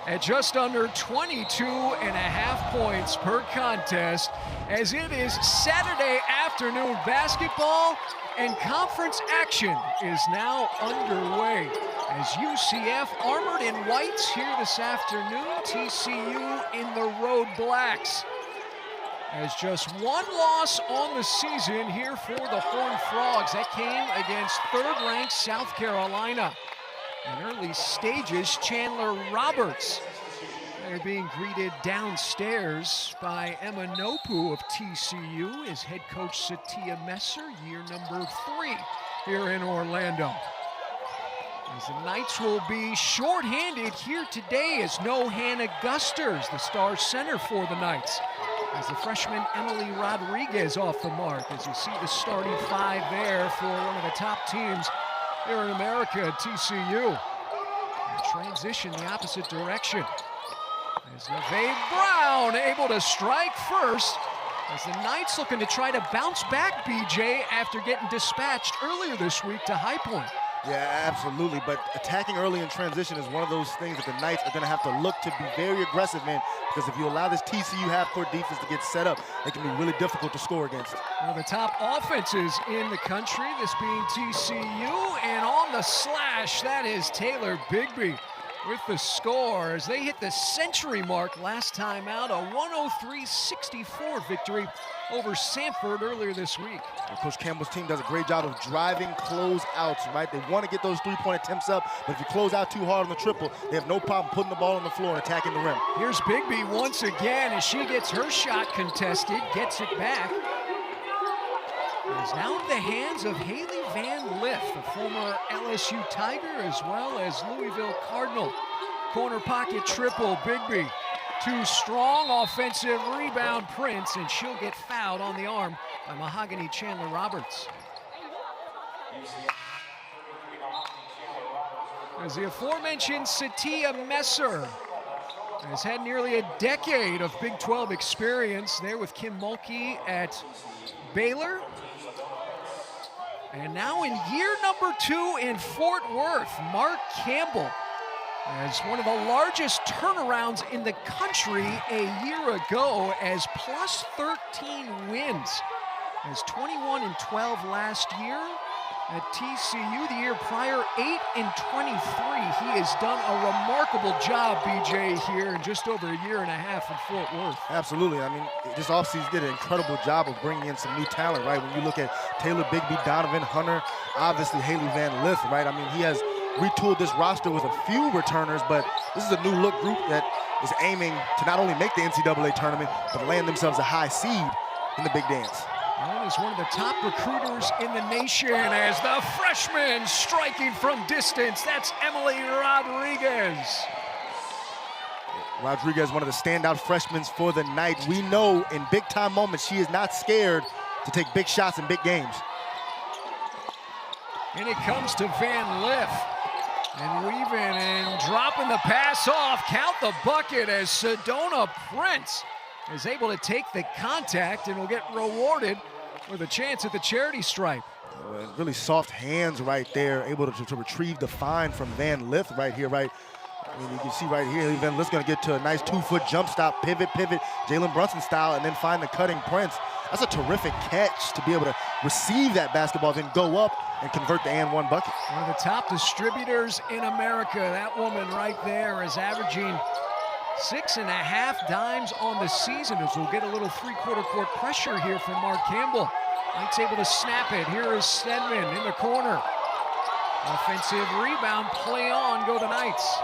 at just under 22.5 points per contest, as it is Saturday afternoon basketball and conference action is now underway. As UCF armored in whites here this afternoon, TCU in the road blacks. As just one loss on the season here for the Horned Frogs. That came against third-ranked South Carolina. In early stages, Chandler Roberts. They're being greeted downstairs by Emma Nopu of TCU, as head coach Satia Messer, year number 3 here in Orlando. As the Knights will be shorthanded here today as no Hannah Gusters, the star center for the Knights. As the freshman Emily Rodriguez off the mark, as you see the starting 5 there for one of the top teams here in America at TCU. And transition the opposite direction. As Neve Brown able to strike first, as the Knights looking to try to bounce back, BJ, after getting dispatched earlier this week to High Point. Yeah, absolutely, but attacking early in transition is one of those things that the Knights are going to have to look to be very aggressive in, because if you allow this TCU half-court defense to get set up, it can be really difficult to score against. One of the top offenses in the country, this being TCU, and on the slash, that is Taylor Bigby with the score as they hit the century mark last time out, a 103-64 victory over Sanford earlier this week. And Coach Campbell's team does a great job of driving closeouts, right? They want to get those three-point attempts up, but if you close out too hard on the triple, they have no problem putting the ball on the floor and attacking the rim. Here's Bigby once again as she gets her shot contested, gets it back. It is now in the hands of Haley Van Lith, the former LSU Tiger as well as Louisville Cardinal. Corner pocket triple, Bigby. Too strong, offensive rebound, Prince, and she'll get fouled on the arm by Mahogany Chandler Roberts. As the aforementioned Satia Messer has had nearly a decade of Big 12 experience there with Kim Mulkey at Baylor. And now in year number 2 in Fort Worth, Mark Campbell as one of the largest turnarounds in the country a year ago, as plus 13 wins. As 21-12 last year at TCU, the year prior 8-23. He has done a remarkable job, BJ, here in just over a year and a half in Fort Worth. Absolutely. I mean, this offseason did an incredible job of bringing in some new talent, right? When you look at Taylor Bigby, Donovan Hunter, obviously Haley Van Lith, right? I mean, he has retooled this roster with a few returners, but this is a new look group that is aiming to not only make the NCAA tournament, but land themselves a high seed in the big dance. Known as one of the top recruiters in the nation, as the freshman striking from distance, that's Emily Rodriguez. Rodriguez, one of the standout freshmen for the Knights. We know in big-time moments she is not scared to take big shots in big games. And it comes to Van Lith. And weaving and dropping the pass off. Count the bucket as Sedona Prince is able to take the contact and will get rewarded with a chance at the charity stripe. Really soft hands right there, able to retrieve the find from Van Lith right here, right? I mean, you can see right here, Van Lith's gonna get to a nice 2-foot jump stop, pivot, Jalen Brunson style, and then find the cutting Prince. That's a terrific catch to be able to receive that basketball, then go up and convert the and-one bucket. One of the top distributors in America. That woman right there is averaging 6.5 dimes on the season, as we'll get a little three-quarter court pressure here from Mark Campbell. Knights able to snap it. Here is Stedman in the corner. Offensive rebound, play on, go the Knights.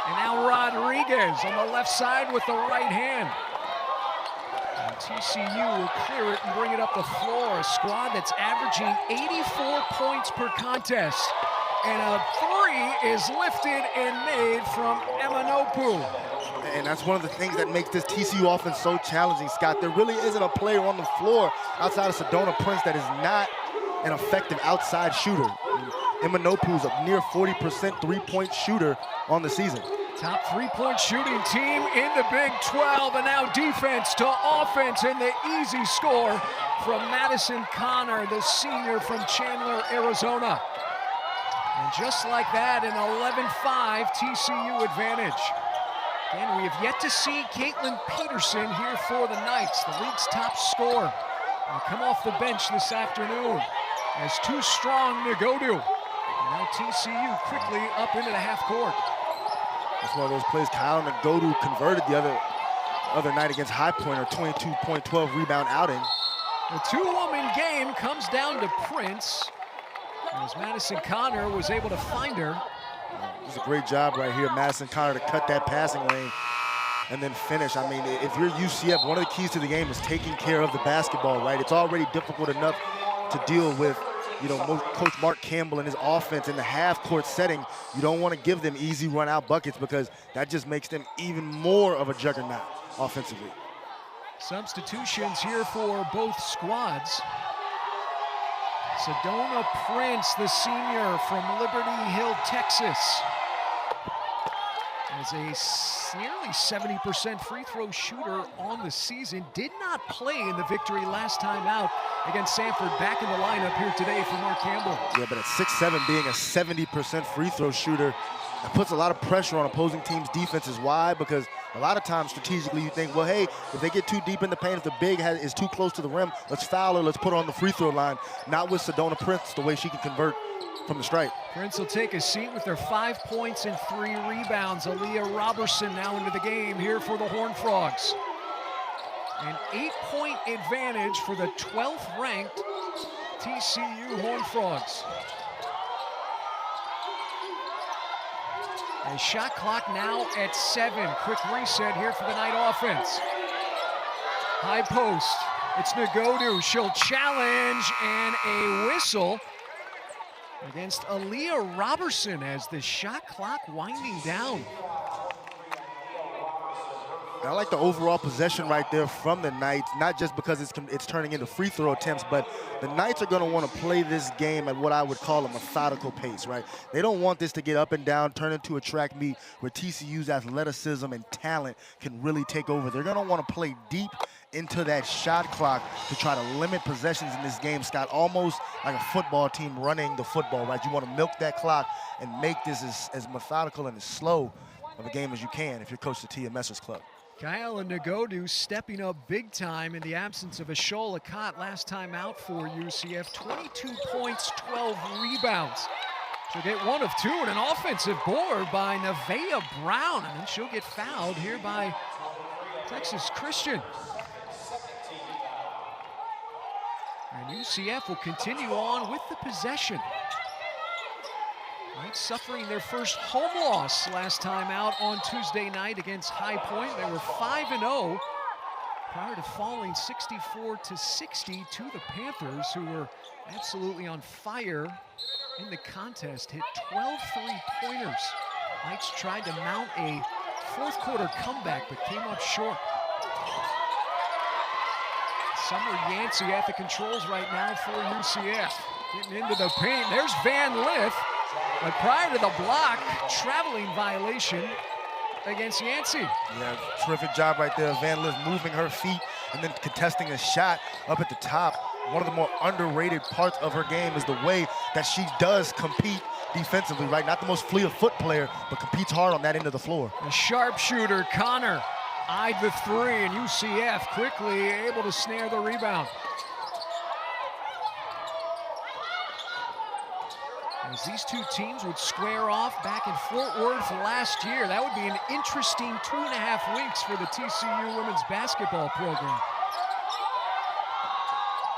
And now Rodriguez on the left side with the right hand. And TCU will clear it and bring it up the floor. A squad that's averaging 84 points per contest. And a 3 is lifted and made from Emma Nopu. And that's one of the things that makes this TCU offense so challenging, Scott. There really isn't a player on the floor outside of Sedona Prince that is not an effective outside shooter. Emma Nopu's a near 40% three-point shooter on the season. Top three-point shooting team in the Big 12, and now defense to offense, and the easy score from Madison Connor, the senior from Chandler, Arizona. And just like that, an 11-5 TCU advantage. Again, we have yet to see Caitlin Peterson here for the Knights, the league's top scorer. Will come off the bench this afternoon as too strong Nagodu. And now TCU quickly up into the half court. That's one of those plays Kyle Nagodu converted the other night against High Point, her 22-point-12 rebound outing. The two-woman game comes down to Prince, as Madison Connor was able to find her. It's a great job right here, Madison Connor, to cut that passing lane and then finish. I mean, if you're UCF, one of the keys to the game is taking care of the basketball, right? It's already difficult enough to deal with, you know, Coach Mark Campbell and his offense in the half-court setting. You don't want to give them easy run-out buckets because that just makes them even more of a juggernaut offensively. Substitutions here for both squads. Sedona Prince, the senior from Liberty Hill, Texas, is a nearly 70% free throw shooter on the season. Did not play in the victory last time out against Sanford. Back in the lineup here today for Mark Campbell. Yeah, but at 6'7", being a 70% free throw shooter, that puts a lot of pressure on opposing teams' defenses. Why? Because a lot of times strategically you think, well, hey, if they get too deep in the paint, if the big is too close to the rim, let's foul her, let's put her on the free throw line. Not with Sedona Prince, the way she can convert from the stripe. Prince will take a seat with their 5 points and 3 rebounds. Aaliyah Robertson now into the game here for the Horned Frogs. An 8-point advantage for the 12th ranked TCU Horned Frogs. A shot clock now at 7. Quick reset here for the Knight offense. High post. It's Nagodu. She'll challenge, and a whistle against Aaliyah Robertson as the shot clock winding down. I like the overall possession right there from the Knights, not just because it's turning into free throw attempts, but the Knights are going to want to play this game at what I would call a methodical pace, right? They don't want this to get up and down, turn into a track meet where TCU's athleticism and talent can really take over. They're going to want to play deep into that shot clock to try to limit possessions in this game, Scott, almost like a football team running the football, right? You want to milk that clock and make this as methodical and as slow of a game as you can if you're coach of Tia Messer's club. Kyle Nagodu stepping up big time in the absence of Ashola Cott last time out for UCF. 22 points, 12 rebounds. She'll get 1 of 2 and an offensive board by Nevaeh Brown, and then she'll get fouled here by Texas Christian. And UCF will continue on with the possession. Knights suffering their first home loss last time out on Tuesday night against High Point. They were 5-0 prior to falling 64-60 to the Panthers, who were absolutely on fire in the contest. Hit 12 three-pointers. Knights tried to mount a fourth quarter comeback, but came up short. Summer Yancey at the controls right now for UCF. Getting into the paint. There's Van Lith. But prior to the block, traveling violation against Yancey. Yeah, terrific job right there. Van Lith moving her feet and then contesting a shot up at the top. One of the more underrated parts of her game is the way that she does compete defensively, right? Not the most fleet-of-foot player, but competes hard on that end of the floor. The sharpshooter, Connor, eyed the 3, and UCF quickly able to snare the rebound. As these two teams would square off back in Fort Worth last year, that would be an interesting 2.5 weeks for the TCU women's basketball program.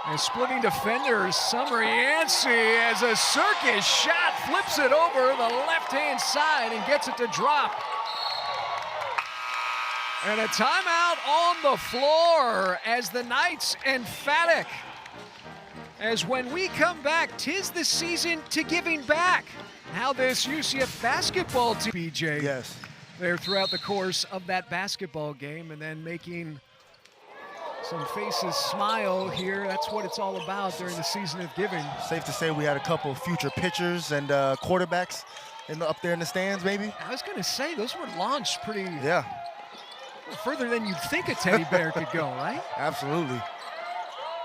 And splitting defenders, Summer Yancey, as a circus shot, flips it over the left-hand side and gets it to drop. And a timeout on the floor as the Knights emphatic. As when we come back, 'tis the season to giving back. How this UCF basketball team, BJ, yes, there throughout the course of that basketball game, and then making some faces smile here. That's what it's all about during the season of giving. Safe to say we had a couple of future pitchers and quarterbacks up there in the stands, maybe. I was going to say, those were launched pretty further than you'd think a teddy bear could go, right? Absolutely.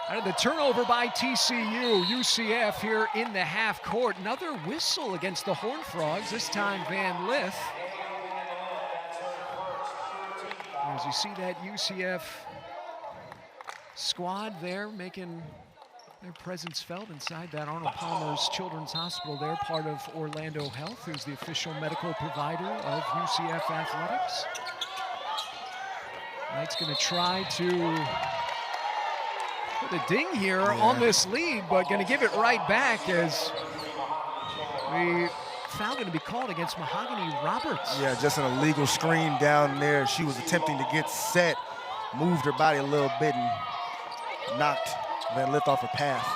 Out of the turnover by TCU, UCF here in the half court. Another whistle against the Horned Frogs, this time Van Lith. As you see that UCF squad there making their presence felt inside that Arnold Palmer's Children's Hospital there, part of Orlando Health, who's the official medical provider of UCF athletics. Knights gonna try to put a ding here on this lead, but gonna give it right back as we foul going to be called against Mahogany Roberts. Yeah, just an illegal screen down there. She was attempting to get set, moved her body a little bit and knocked Van Lith off her path.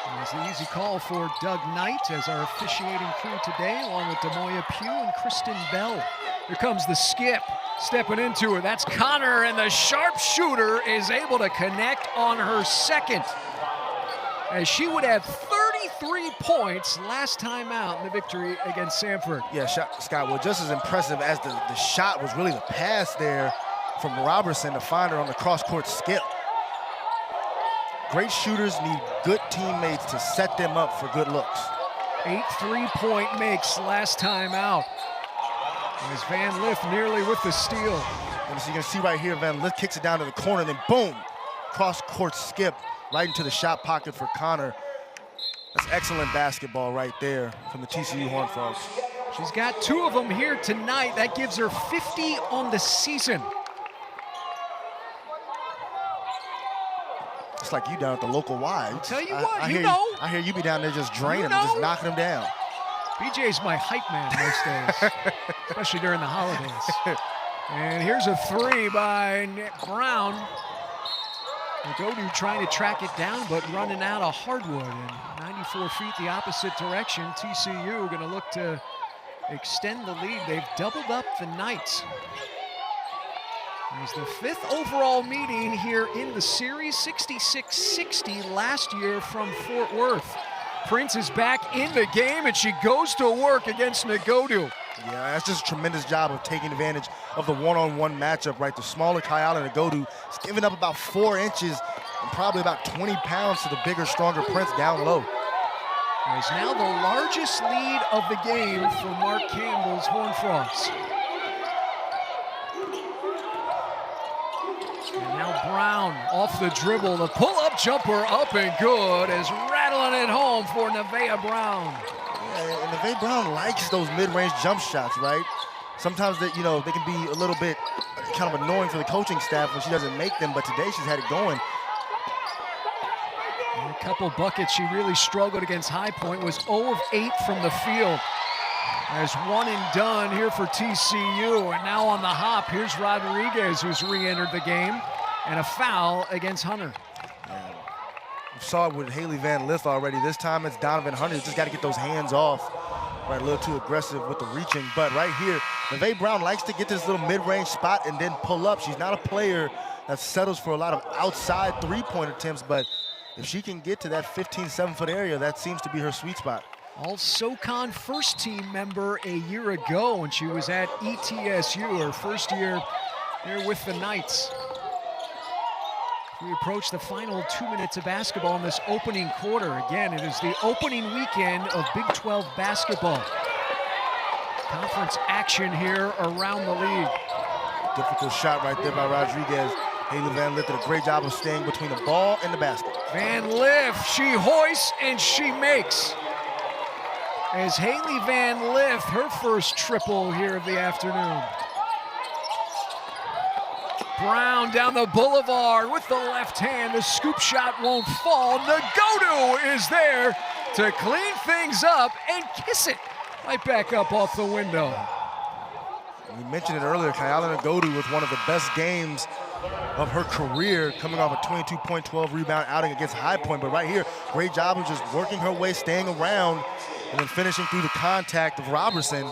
It was an easy call for Doug Knight as our officiating crew today, along with Demoya Pugh and Kristen Bell. Here comes the skip, stepping into it. That's Connor, and the sharpshooter is able to connect on her second, as she would have 33 points last time out in the victory against Sanford. Yeah, Scott, well, just as impressive as the shot was really the pass there from Robertson to find her on the cross-court skip. Great shooters need good teammates to set them up for good looks. 8 3-point makes last time out. As Van Lith nearly with the steal. And so you can see right here, Van Lith kicks it down to the corner, then boom, cross-court skip right into the shot pocket for Connor. That's excellent basketball right there from the TCU Horned Frogs. She's got 2 of them here tonight. That gives her 50 on the season. It's like you down at the local Y. I'll tell you I hear you be down there just draining them, just knocking them down. BJ's my hype man most days, especially during the holidays. And here's a 3 by Nick Brown. Nagodu trying to track it down, but running out of hardwood. And 94 feet the opposite direction. TCU going to look to extend the lead. They've doubled up the Knights. It was the 5th overall meeting here in the series, 66-60 last year from Fort Worth. Prince is back in the game, and she goes to work against Nagodu. Yeah, that's just a tremendous job of taking advantage of the one-on-one matchup, right? The smaller Kayala Nagodu is giving up about 4 inches and probably about 20 pounds to the bigger, stronger Prince down low. It is now the largest lead of the game for Mark Campbell's Horned Frogs. And now Brown off the dribble. The pull-up jumper up and good is rattling it home for Nevaeh Brown. Yeah, and Nevaeh Brown likes those mid-range jump shots, right? Sometimes they can be a little bit kind of annoying for the coaching staff when she doesn't make them, but today she's had it going. And a couple buckets she really struggled against High Point, was 0 of 8 from the field. As 1 and done here for TCU, and now on the hop, here's Rodriguez, who's re-entered the game, and a foul against Hunter. Yeah. We saw it with Haley Van Lith already. This time it's Donovan Hunter. Just got to get those hands off. Right, a little too aggressive with the reaching, but right here, Nevaeh Brown likes to get this little mid-range spot and then pull up. She's not a player that settles for a lot of outside three-point attempts, but if she can get to that 15-7-foot area, that seems to be her sweet spot. All SoCon first team member a year ago when she was at ETSU, her first year here with the Knights. We approach the final 2 minutes of basketball in this opening quarter. Again, it is the opening weekend of Big 12 basketball. Conference action here around the league. Difficult shot right there by Rodriguez. Haley Van Lith did a great job of staying between the ball and the basket. Van Lith, she hoists and she makes. As Haley Van Lith, her first triple here of the afternoon. Brown down the boulevard with the left hand. The scoop shot won't fall. Nagodu is there to clean things up and kiss it right back up off the window. We mentioned it earlier, Kayala Nagodu was one of the best games of her career, coming off a 22-point, 12-rebound outing against High Point. But right here, great job of just working her way, staying around, and then finishing through the contact of Robertson.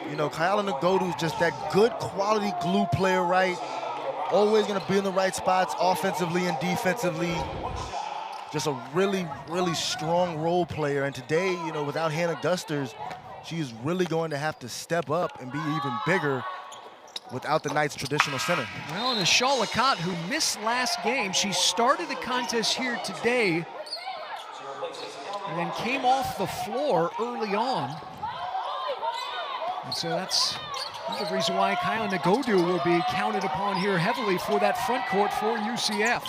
You know, Kayala Nagodu is just that good quality glue player, right? Always going to be in the right spots offensively and defensively. Just a really, really strong role player. And today, you know, without Hannah Gusters, she is really going to have to step up and be even bigger without the Knights' traditional center. Well, and Ashal Lakat, who missed last game, she started the contest here today and then came off the floor early on. And so that's the reason why Kyla Nagodu will be counted upon here heavily for that front court for UCF.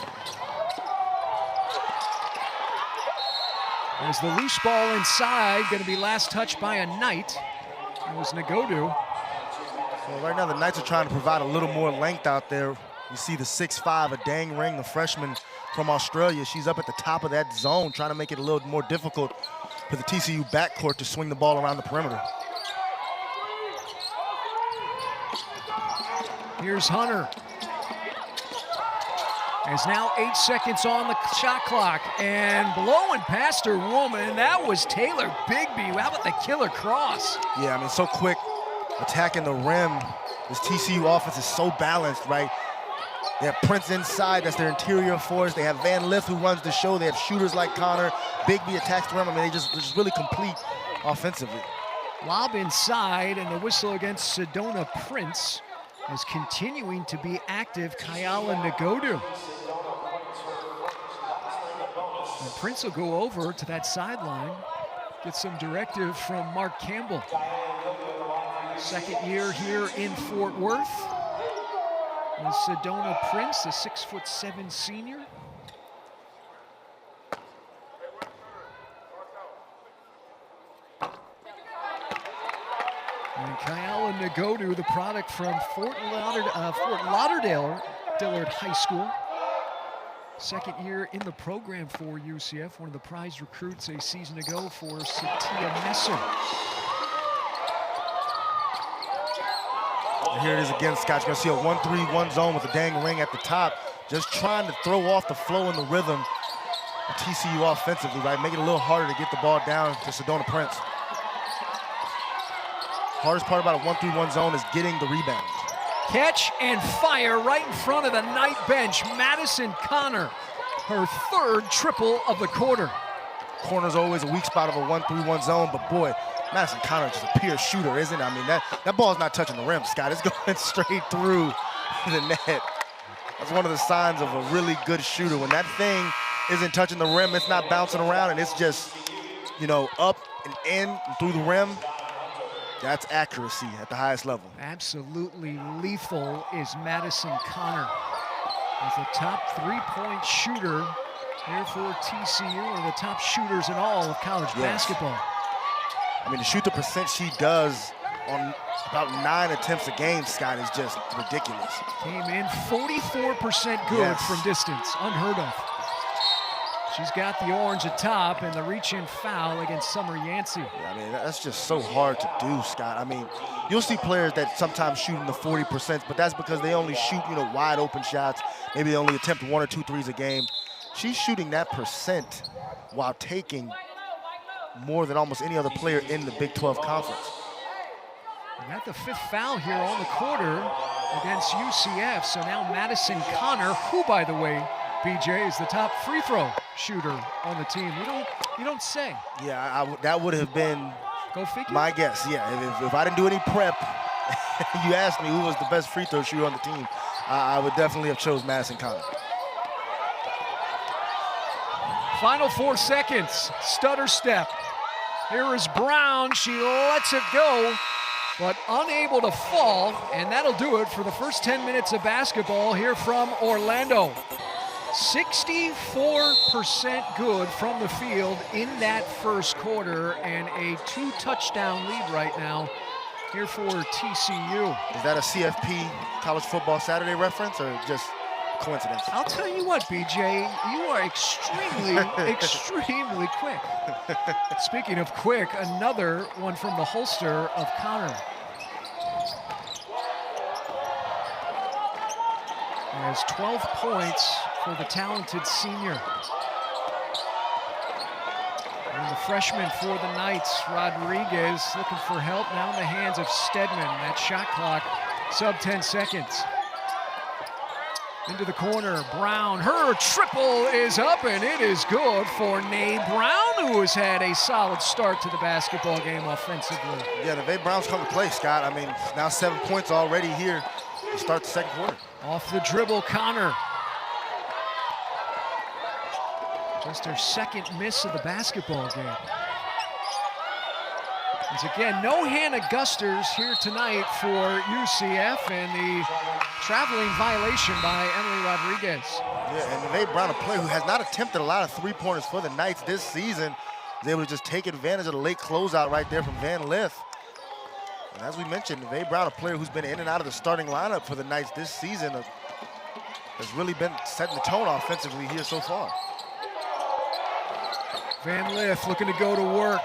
As the loose ball inside, going to be last touched by a Knight. It was Nagodu. Well, right now the Knights are trying to provide a little more length out there. You see the 6'5", a Dang Ring, the freshman from Australia. She's up at the top of that zone, trying to make it a little more difficult for the TCU backcourt to swing the ball around the perimeter. Here's Hunter. There's now 8 seconds on the shot clock, and blowing past her woman, that was Taylor Bigby. How about the killer cross? Yeah, I mean, so quick, attacking the rim. This TCU offense is so balanced, right? They have Prince inside, that's their interior force. They have Van Lith who runs the show. They have shooters like Connor. Bigby attacks the rim. I mean, they're just really complete offensively. Lob inside, and the whistle against Sedona Prince is continuing to be active. Kyala Nagodu. And Prince will go over to that sideline, get some directive from Mark Campbell. Second year here in Fort Worth. And Sedona Prince, a 6'7" senior. And Kyala Nagodu, the product from Fort Lauderdale Dillard High School. Second year in the program for UCF, one of the prized recruits a season ago for Satia Messer. And here it is again, Scott. You're gonna see a 1-3-1 zone with a Dang Ring at the top, just trying to throw off the flow and the rhythm of TCU offensively, right? Make it a little harder to get the ball down to Sedona Prince. Hardest part about a 1-3-1 zone is getting the rebound. Catch and fire right in front of the Knight bench. Madison Connor, her third triple of the quarter. Corner's always a weak spot of a 1-3-1 zone, but boy, Madison Connor is just a pure shooter, isn't it? I mean, that ball's not touching the rim, Scott. It's going straight through the net. That's one of the signs of a really good shooter. When that thing isn't touching the rim, it's not bouncing around, and it's just, you know, up and in and through the rim. That's accuracy at the highest level. Absolutely lethal is Madison Connor. As the top three-point shooter here for TCU, one of the top shooters in all of college basketball. I mean, to shoot the percent she does on about 9 attempts a game, Scott, is just ridiculous. Came in 44% good from distance, unheard of. She's got the orange atop and the reach-in foul against Summer Yancey. Yeah, I mean, that's just so hard to do, Scott. I mean, you'll see players that sometimes shoot in the 40%, but that's because they only shoot, you know, wide open shots. Maybe they only attempt 1 or 2 threes a game. She's shooting that percent while taking more than almost any other player in the Big 12 Conference. We got the 5th foul here on the quarter against UCF. So now Madison Connor, who, by the way, BJ, is the top free throw shooter on the team. You don't say. Yeah, that would have been my guess. Yeah, if I didn't do any prep, you asked me who was the best free throw shooter on the team, I would definitely have chose Madison Connor. Final 4 seconds, stutter step. Here is Brown, she lets it go, but unable to fall, and that'll do it for the first 10 minutes of basketball here from Orlando. 64% good from the field in that first quarter, and a 2-touchdown lead right now here for TCU. Is that a CFP College Football Saturday reference or just coincidence? I'll tell you what, BJ, you are extremely, extremely quick. Speaking of quick, another one from the holster of Connor. There's 12 points for the talented senior. And the freshman for the Knights, Rodriguez, looking for help now in the hands of Stedman. That shot clock, sub 10 seconds. Into the corner, Brown, her triple is up, and it is good for Nae Brown, who has had a solid start to the basketball game offensively. Yeah, Nae Brown's come to play, Scott. I mean, now 7 points already here to start the second quarter. Off the dribble, Connor. Just her second miss of the basketball game. As again, no Hannah Gusters here tonight for UCF, and the traveling violation by Emily Rodriguez. Yeah, and Neve Brown, a player who has not attempted a lot of three-pointers for the Knights this season, is able to just take advantage of the late closeout right there from Van Lith. And as we mentioned, Neve Brown, a player who's been in and out of the starting lineup for the Knights this season, has really been setting the tone offensively here so far. Van Lith looking to go to work.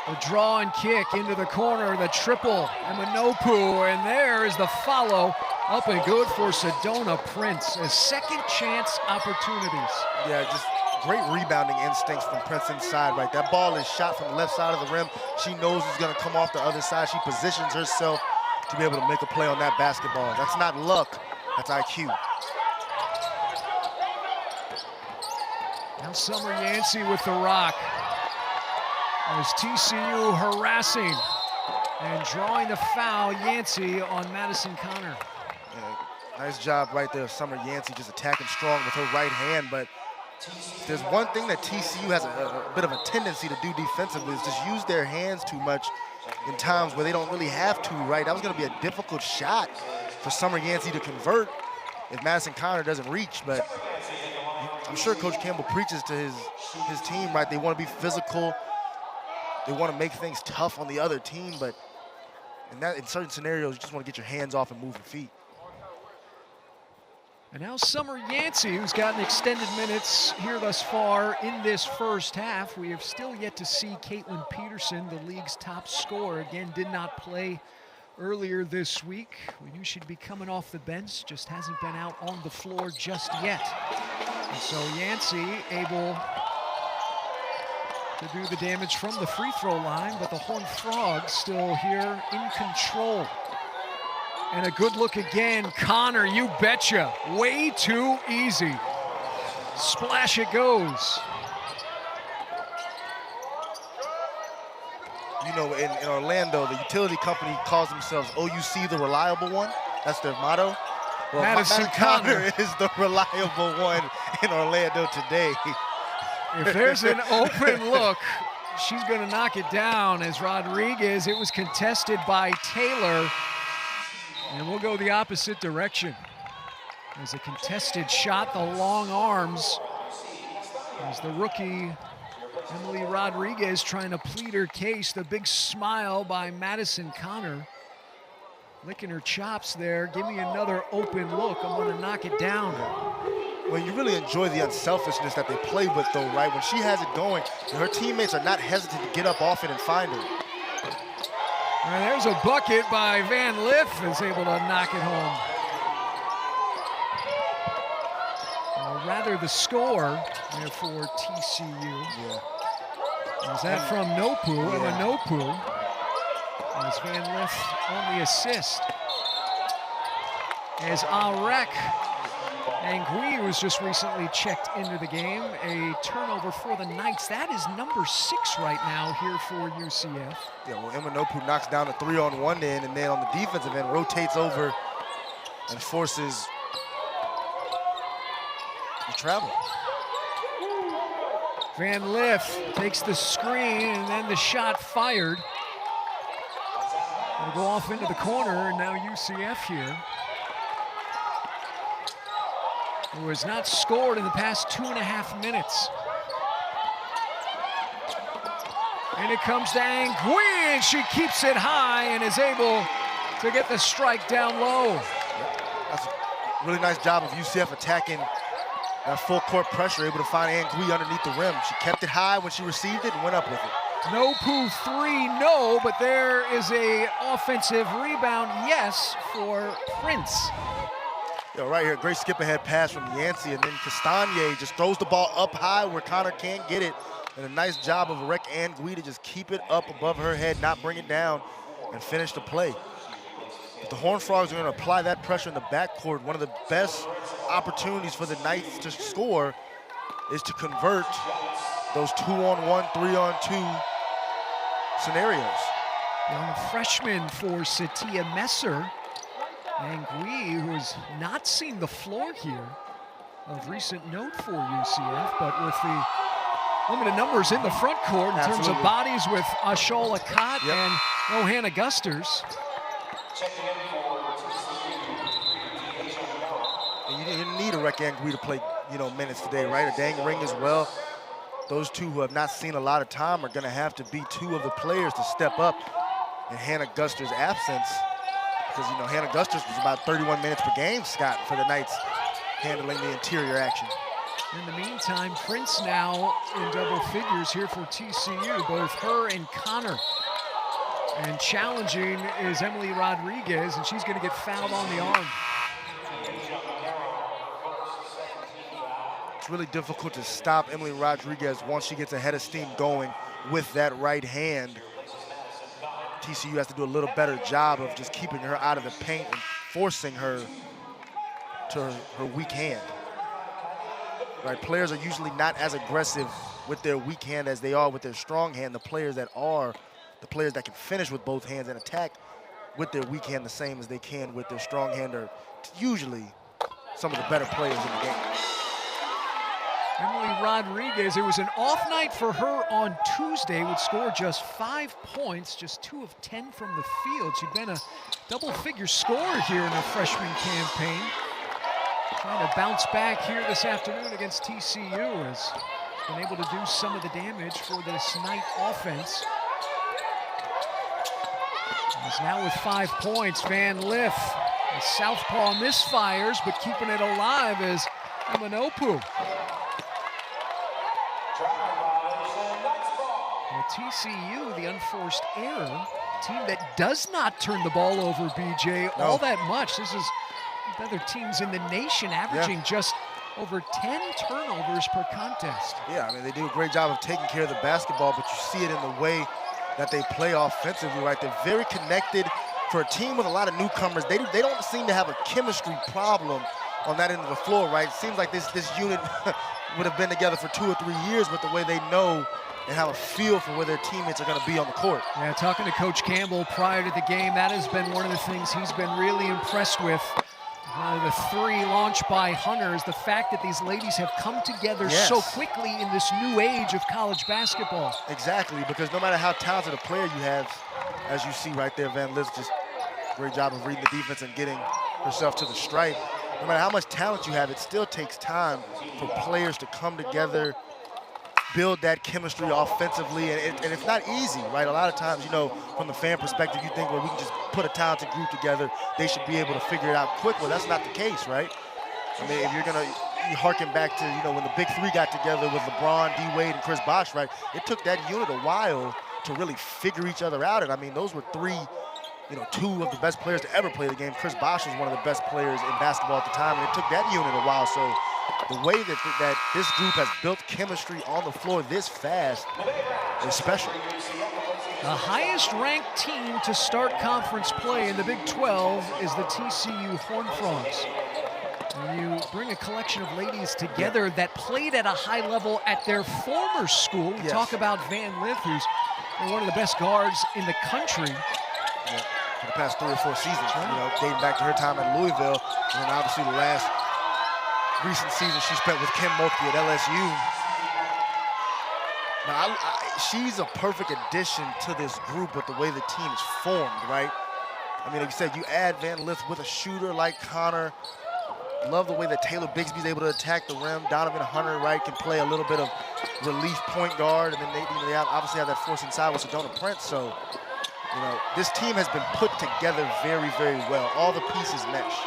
The draw and kick into the corner, the triple, and Manopu, and there is the follow. Up and good for Sedona Prince as second chance opportunities. Yeah, just great rebounding instincts from Prince inside, right? That ball is shot from the left side of the rim. She knows it's gonna come off the other side. She positions herself to be able to make a play on that basketball. That's not luck, that's IQ. Now Summer Yancey with the rock. As TCU harassing and drawing the foul, Yancey on Madison Connor. Yeah, nice job right there, Summer Yancey, just attacking strong with her right hand. But there's one thing that TCU has a bit of a tendency to do defensively is just use their hands too much in times where they don't really have to, right? That was gonna be a difficult shot for Summer Yancey to convert if Madison Connor doesn't reach, but I'm sure Coach Campbell preaches to his team, right? They want to be physical. They want to make things tough on the other team, but in certain scenarios, you just want to get your hands off and move your feet. And now Summer Yancey, who's gotten extended minutes here thus far in this first half. We have still yet to see Caitlin Peterson, the league's top scorer. Again, did not play earlier this week. We knew she'd be coming off the bench, just hasn't been out on the floor just yet. And so Yancey able to do the damage from the free throw line, but the Horned Frogs still here in control. And a good look again, Connor, you betcha. Way too easy. Splash it goes. You know, in Orlando, the utility company calls themselves OUC, the reliable one. That's their motto. Well, Madison Connor is the reliable one in Orlando today. If there's an open look, she's going to knock it down as Rodriguez. It was contested by Taylor. And we'll go the opposite direction. As a contested shot, the long arms. As the rookie, Emily Rodriguez, trying to plead her case. The big smile by Madison Connor. Licking her chops there. Give me another open look. I'm going to knock it down. Well, you really enjoy the unselfishness that they play with, though, right? When she has it going, her teammates are not hesitant to get up off it and find her. And there's a bucket by Van Lith, is able to knock it home. Or rather, the score there for TCU. Yeah. Is that from Nopu? Yeah. And Nopu, as Van Lith on the assist. As Arek Angui was just recently checked into the game. A turnover for the Knights. That is number 6 right now here for UCF. Yeah, well, Emma Nopu knocks down a 3 on one end, and then on the defensive end, rotates over and forces the travel. Van Lith takes the screen, and then the shot fired. It'll go off into the corner, and now UCF here, who has not scored in the past 2.5 minutes. And it comes to Angui, and she keeps it high and is able to get the strike down low. That's a really nice job of UCF attacking that full court pressure, able to find Angui underneath the rim. She kept it high when she received it and went up with it. Nopu 3, no, but there is a offensive rebound, yes, for Prince. Yeah, right here, great skip ahead pass from Yancey, and then Castagnier just throws the ball up high where Connor can't get it. And a nice job of Arek Angui to just keep it up above her head, not bring it down, and finish the play. If the Horned Frogs are going to apply that pressure in the backcourt, one of the best opportunities for the Knights to score is to convert those 2-on-1, 3-on-2 scenarios. Young freshman for Satia Messer Angui, who has not seen the floor here, of recent note for UCF, but with the limited numbers in the front court in terms of bodies with Ashol Akat and Johanna Gusters. And you didn't need a Rek Angui to play, minutes today, right? A Dang Ring as well. Those two who have not seen a lot of time are going to have to be two of the players to step up in Hannah Gusters' absence. Because, Hannah Gusters was about 31 minutes per game, Scott, for the Knights, handling the interior action. In the meantime, Prince now in double figures here for TCU, both her and Connor. And challenging is Emily Rodriguez, and she's going to get fouled on the arm. It's really difficult to stop Emily Rodriguez once she gets a head of steam going with that right hand. TCU has to do a little better job of just keeping her out of the paint and forcing her to her weak hand. Right, players are usually not as aggressive with their weak hand as they are with their strong hand. The players that can finish with both hands and attack with their weak hand the same as they can with their strong hand are usually some of the better players in the game. Emily Rodriguez, it was an off night for her on Tuesday, would score just 5 points, just 2 of 10 from the field. She'd been a double-figure scorer here in her freshman campaign. Trying to bounce back here this afternoon against TCU, has been able to do some of the damage for this Knight offense. Is now with 5 points. Van Lith, the southpaw misfires, but keeping it alive is Amanopu. Well, TCU, the unforced error, team that does not turn the ball over, BJ, all that much. This is other teams in the nation averaging just over 10 turnovers per contest. Yeah, I mean, they do a great job of taking care of the basketball, but you see it in the way that they play offensively, right? They're very connected. For a team with a lot of newcomers, they don't seem to have a chemistry problem on that end of the floor, right? It seems like this unit would have been together for 2 or 3 years with the way they know and have a feel for where their teammates are going to be on the court. Yeah, talking to Coach Campbell prior to the game, that has been one of the things he's been really impressed with. The 3 launched by Hunter is the fact that these ladies have come together so quickly in this new age of college basketball. Exactly, because no matter how talented a player you have, as you see right there, Van Lith just great job of reading the defense and getting herself to the stripe. No matter how much talent you have, it still takes time for players to come together, build that chemistry offensively, and it's not easy, right? A lot of times, from the fan perspective, you think, well, we can just put a talented group together, they should be able to figure it out quick. Well, that's not the case, right? I mean, if you're going to harken back to, when the big 3 got together with LeBron, D-Wade, and Chris Bosh, right? It took that unit a while to really figure each other out, and I mean, those were 3, 2 of the best players to ever play the game. Chris Bosh was one of the best players in basketball at the time, and it took that unit a while. So the way that this group has built chemistry on the floor this fast is special. The highest ranked team to start conference play in the Big 12 is the TCU Horned Frogs. When you bring a collection of ladies together that played at a high level at their former school, we talk about Van Lith, who's one of the best guards in the country. Yeah, for the past 3 or 4 seasons, dating back to her time at Louisville, and then obviously the last recent season she spent with Kim Mulkey at LSU. But she's a perfect addition to this group with the way the team is formed, right? I mean, like you said, you add Van Lith with a shooter like Connor. Love the way that Taylor Bigsby's able to attack the rim. Donovan Hunter, right, can play a little bit of relief point guard, and then they obviously have that force inside with Sedona Prince. So, this team has been put together very, very well. All the pieces mesh.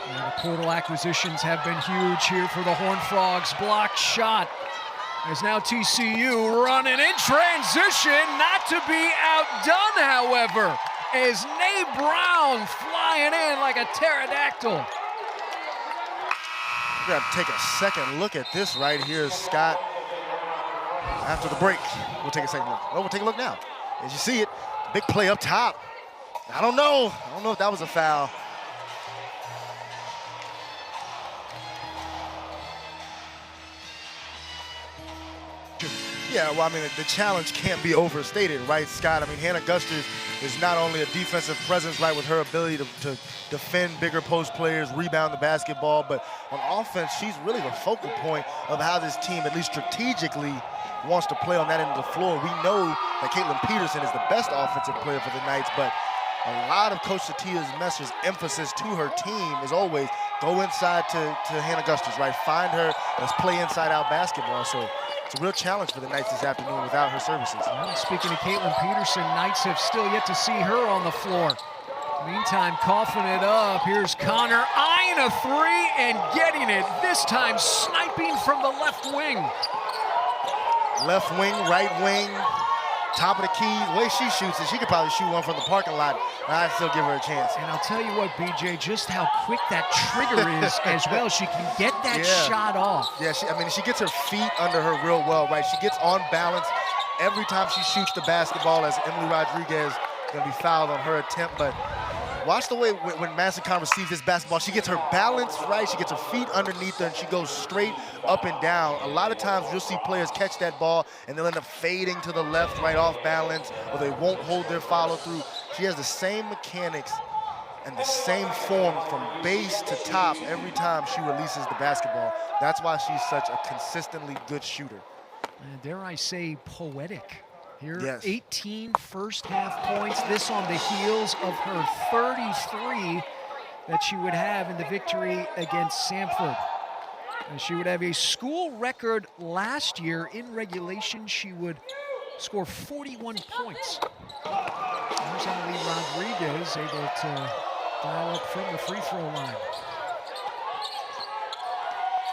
And the portal acquisitions have been huge here for the Horned Frogs. Blocked shot. As now TCU running in transition, not to be outdone, however, as Nay Brown flying in like a pterodactyl. We're going to take a second look at this right here, Scott. After the break, we'll take a second look. Well, we'll take a look now. As you see it, big play up top. I don't know if that was a foul. Yeah, well, I mean, the challenge can't be overstated, right, Scott? I mean, Hannah Gusters is not only a defensive presence, right, with her ability to defend bigger post players, rebound the basketball, but on offense, she's really the focal point of how this team, at least strategically, wants to play on that end of the floor. We know that Caitlin Peterson is the best offensive player for the Knights, but a lot of Coach Satia's message, emphasis to her team is always go inside to Hannah Gusters, right? Find her, let's play inside-out basketball. So it's a real challenge for the Knights this afternoon without her services. Well, speaking of Caitlin Peterson, Knights have still yet to see her on the floor. Meantime, coughing it up. Here's Connor eyeing a three and getting it. This time sniping from the left wing. Left wing, right wing, top of the key. The way she shoots it, she could probably shoot one from the parking lot, and I'd still give her a chance. And I'll tell you what, BJ, just how quick that trigger is as well. She can get that shot off. Yeah, she gets her feet under her real well, right? She gets on balance every time she shoots the basketball, as Emily Rodriguez going to be fouled on her attempt. But watch the way when Madison Conn receives this basketball, she gets her balance right, she gets her feet underneath her, and she goes straight up and down. A lot of times you'll see players catch that ball, and they'll end up fading to the left, right, off balance, or they won't hold their follow through. She has the same mechanics and the same form from base to top every time she releases the basketball. That's why she's such a consistently good shooter. And dare I say, poetic. Here, yes. 18 first half points. This on the heels of her 33 that she would have in the victory against Samford. And she would have a school record last year in regulation. She would score 41 points. There's Emily Rodriguez able to dial up from the free throw line.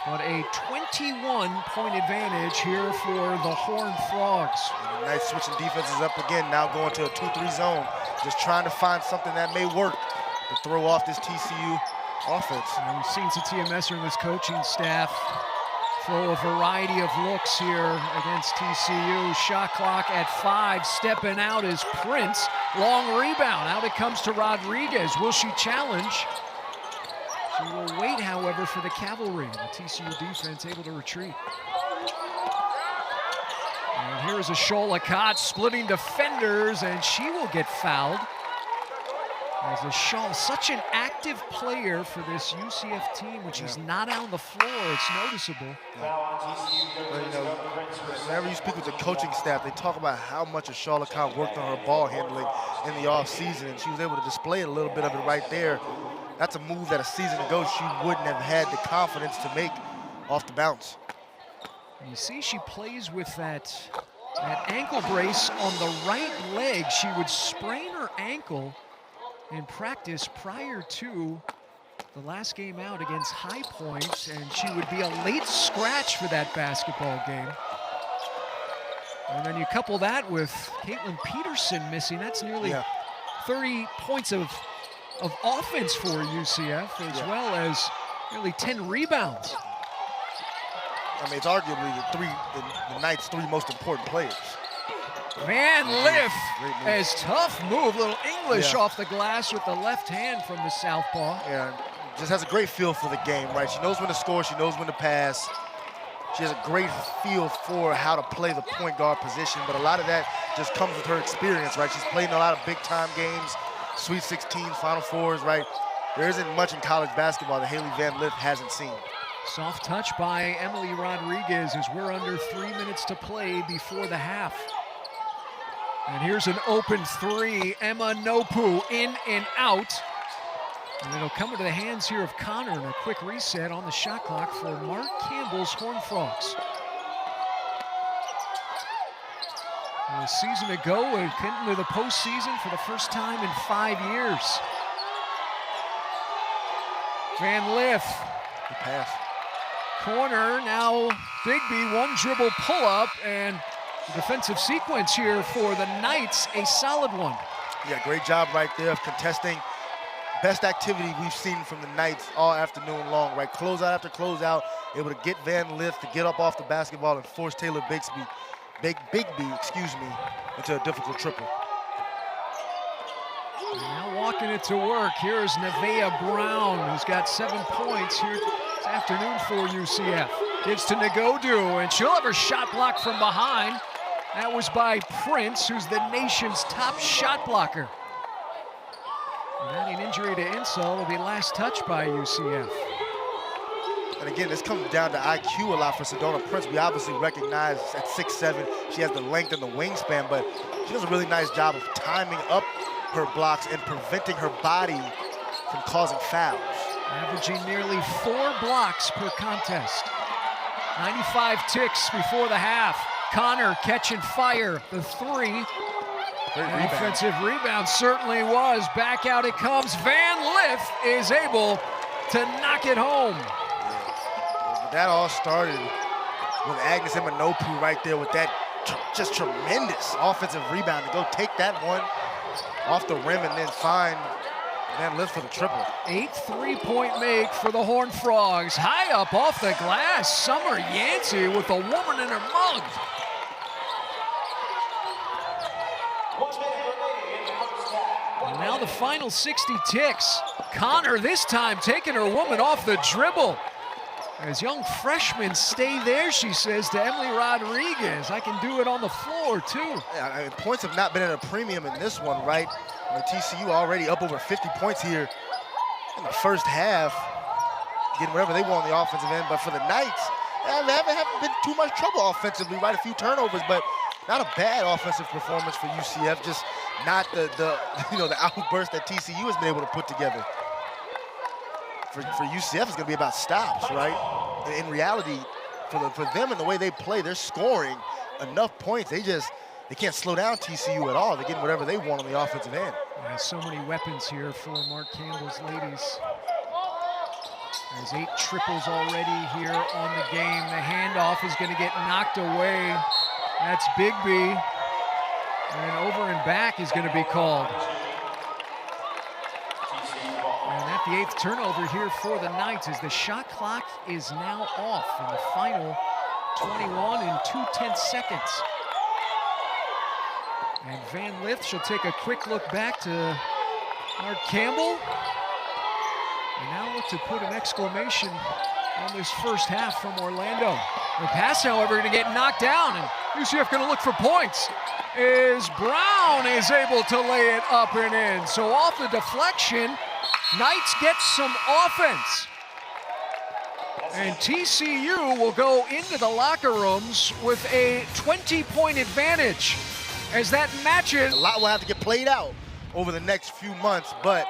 But a 21-point advantage here for the Horned Frogs. And the Knights switching defenses up again, now going to a 2-3 zone. Just trying to find something that may work to throw off this TCU offense. And we've seen Satia Messer and this coaching staff throw a variety of looks here against TCU. Shot clock at 5, stepping out is Prince. Long rebound, out it comes to Rodriguez. Will she challenge? She will wait, however, for the cavalry. The TCU defense able to retreat. And here is a Shola Kotz splitting defenders, and she will get fouled. As a Shaw, such an active player for this UCF team, when she's not out on the floor, it's noticeable. But, you know, whenever you speak with the coaching staff, they talk about how much Shola Kotz worked on her ball handling in the offseason, and she was able to display a little bit of it right there. That's a move that a season ago she wouldn't have had the confidence to make off the bounce. You see she plays with that ankle brace on the right leg. She would sprain her ankle in practice prior to the last game out against High Point, and she would be a late scratch for that basketball game. And then you couple that with Caitlin Peterson missing. That's nearly 30 points of offense for UCF, as well as nearly 10 rebounds. I mean, it's arguably the Knights' 3 most important players. Van Liff, as tough move, little English off the glass with the left hand from the southpaw. Yeah, just has a great feel for the game, right? She knows when to score, she knows when to pass. She has a great feel for how to play the point guard position, but a lot of that just comes with her experience, right? She's played in a lot of big-time games, Sweet 16s, Final Fours, right? There isn't much in college basketball that Haley Van Liff hasn't seen. Soft touch by Emily Rodriguez as we're under 3 minutes to play before the half. And here's an open three, Emma Nopu in and out. And it'll come into the hands here of Connor, and a quick reset on the shot clock for Mark Campbell's Horned Frogs. A season ago, we came into the postseason for the first time in 5 years. Van Liff. Good pass. Corner, now Bigby, one dribble pull-up, and the defensive sequence here for the Knights, a solid one. Yeah, great job right there of contesting. Best activity we've seen from the Knights all afternoon long, right? Closeout after closeout, able to get Van Liff to get up off the basketball and force Taylor Bigby, into a difficult triple. And now walking it to work, here's Nevaeh Brown, who's got 7 points here this afternoon for UCF. Gives to Nagodu, and she'll have her shot blocked from behind. That was by Prince, who's the nation's top shot blocker. And adding injury to insult, will be last touch by UCF. And again, this comes down to IQ a lot for Sedona Prince. We obviously recognize at 6'7", she has the length and the wingspan, but she does a really nice job of timing up her blocks and preventing her body from causing fouls. Averaging nearly 4 blocks per contest. 95 ticks before the half. Connor catching fire, the 3. An offensive rebound certainly was. Back out it comes. Van Lith is able to knock it home. Yeah. That all started with Agnes Imanopu right there with that just tremendous offensive rebound to go take that one off the rim and then find Van Lith for the triple. 8 3-point make for the Horned Frogs. High up off the glass. Summer Yancey with a woman in her mug. And now the final 60 ticks. Connor this time taking her woman off the dribble. As young freshmen stay there, she says to Emily Rodriguez, I can do it on the floor too. Yeah, I mean, points have not been at a premium in this one, right? I mean, TCU already up over 50 points here in the first half, getting whatever they want on the offensive end. But for the Knights, they haven't been too much trouble offensively, right? A few turnovers, but not a bad offensive performance for UCF, just not the outburst that TCU has been able to put together. For UCF, it's going to be about stops, right? In reality, for them and the way they play, they're scoring enough points. They can't slow down TCU at all. They're getting whatever they want on the offensive end. Yeah, so many weapons here for Mark Campbell's ladies. There's 8 triples already here on the game. The handoff is going to get knocked away. That's Bigby. And over and back is going to be called. And at the 8th turnover here for the Knights as the shot clock is now off in the final 21 and 2/10 seconds. And Van Lith shall take a quick look back to Mark Campbell. And now look to put an exclamation on this first half from Orlando. The pass, however, going to get knocked down, and UCF going to look for points. Is Brown is able to lay it up and in. So off the deflection, Knights get some offense. And TCU will go into the locker rooms with a 20-point advantage as that matches. A lot will have to get played out over the next few months, but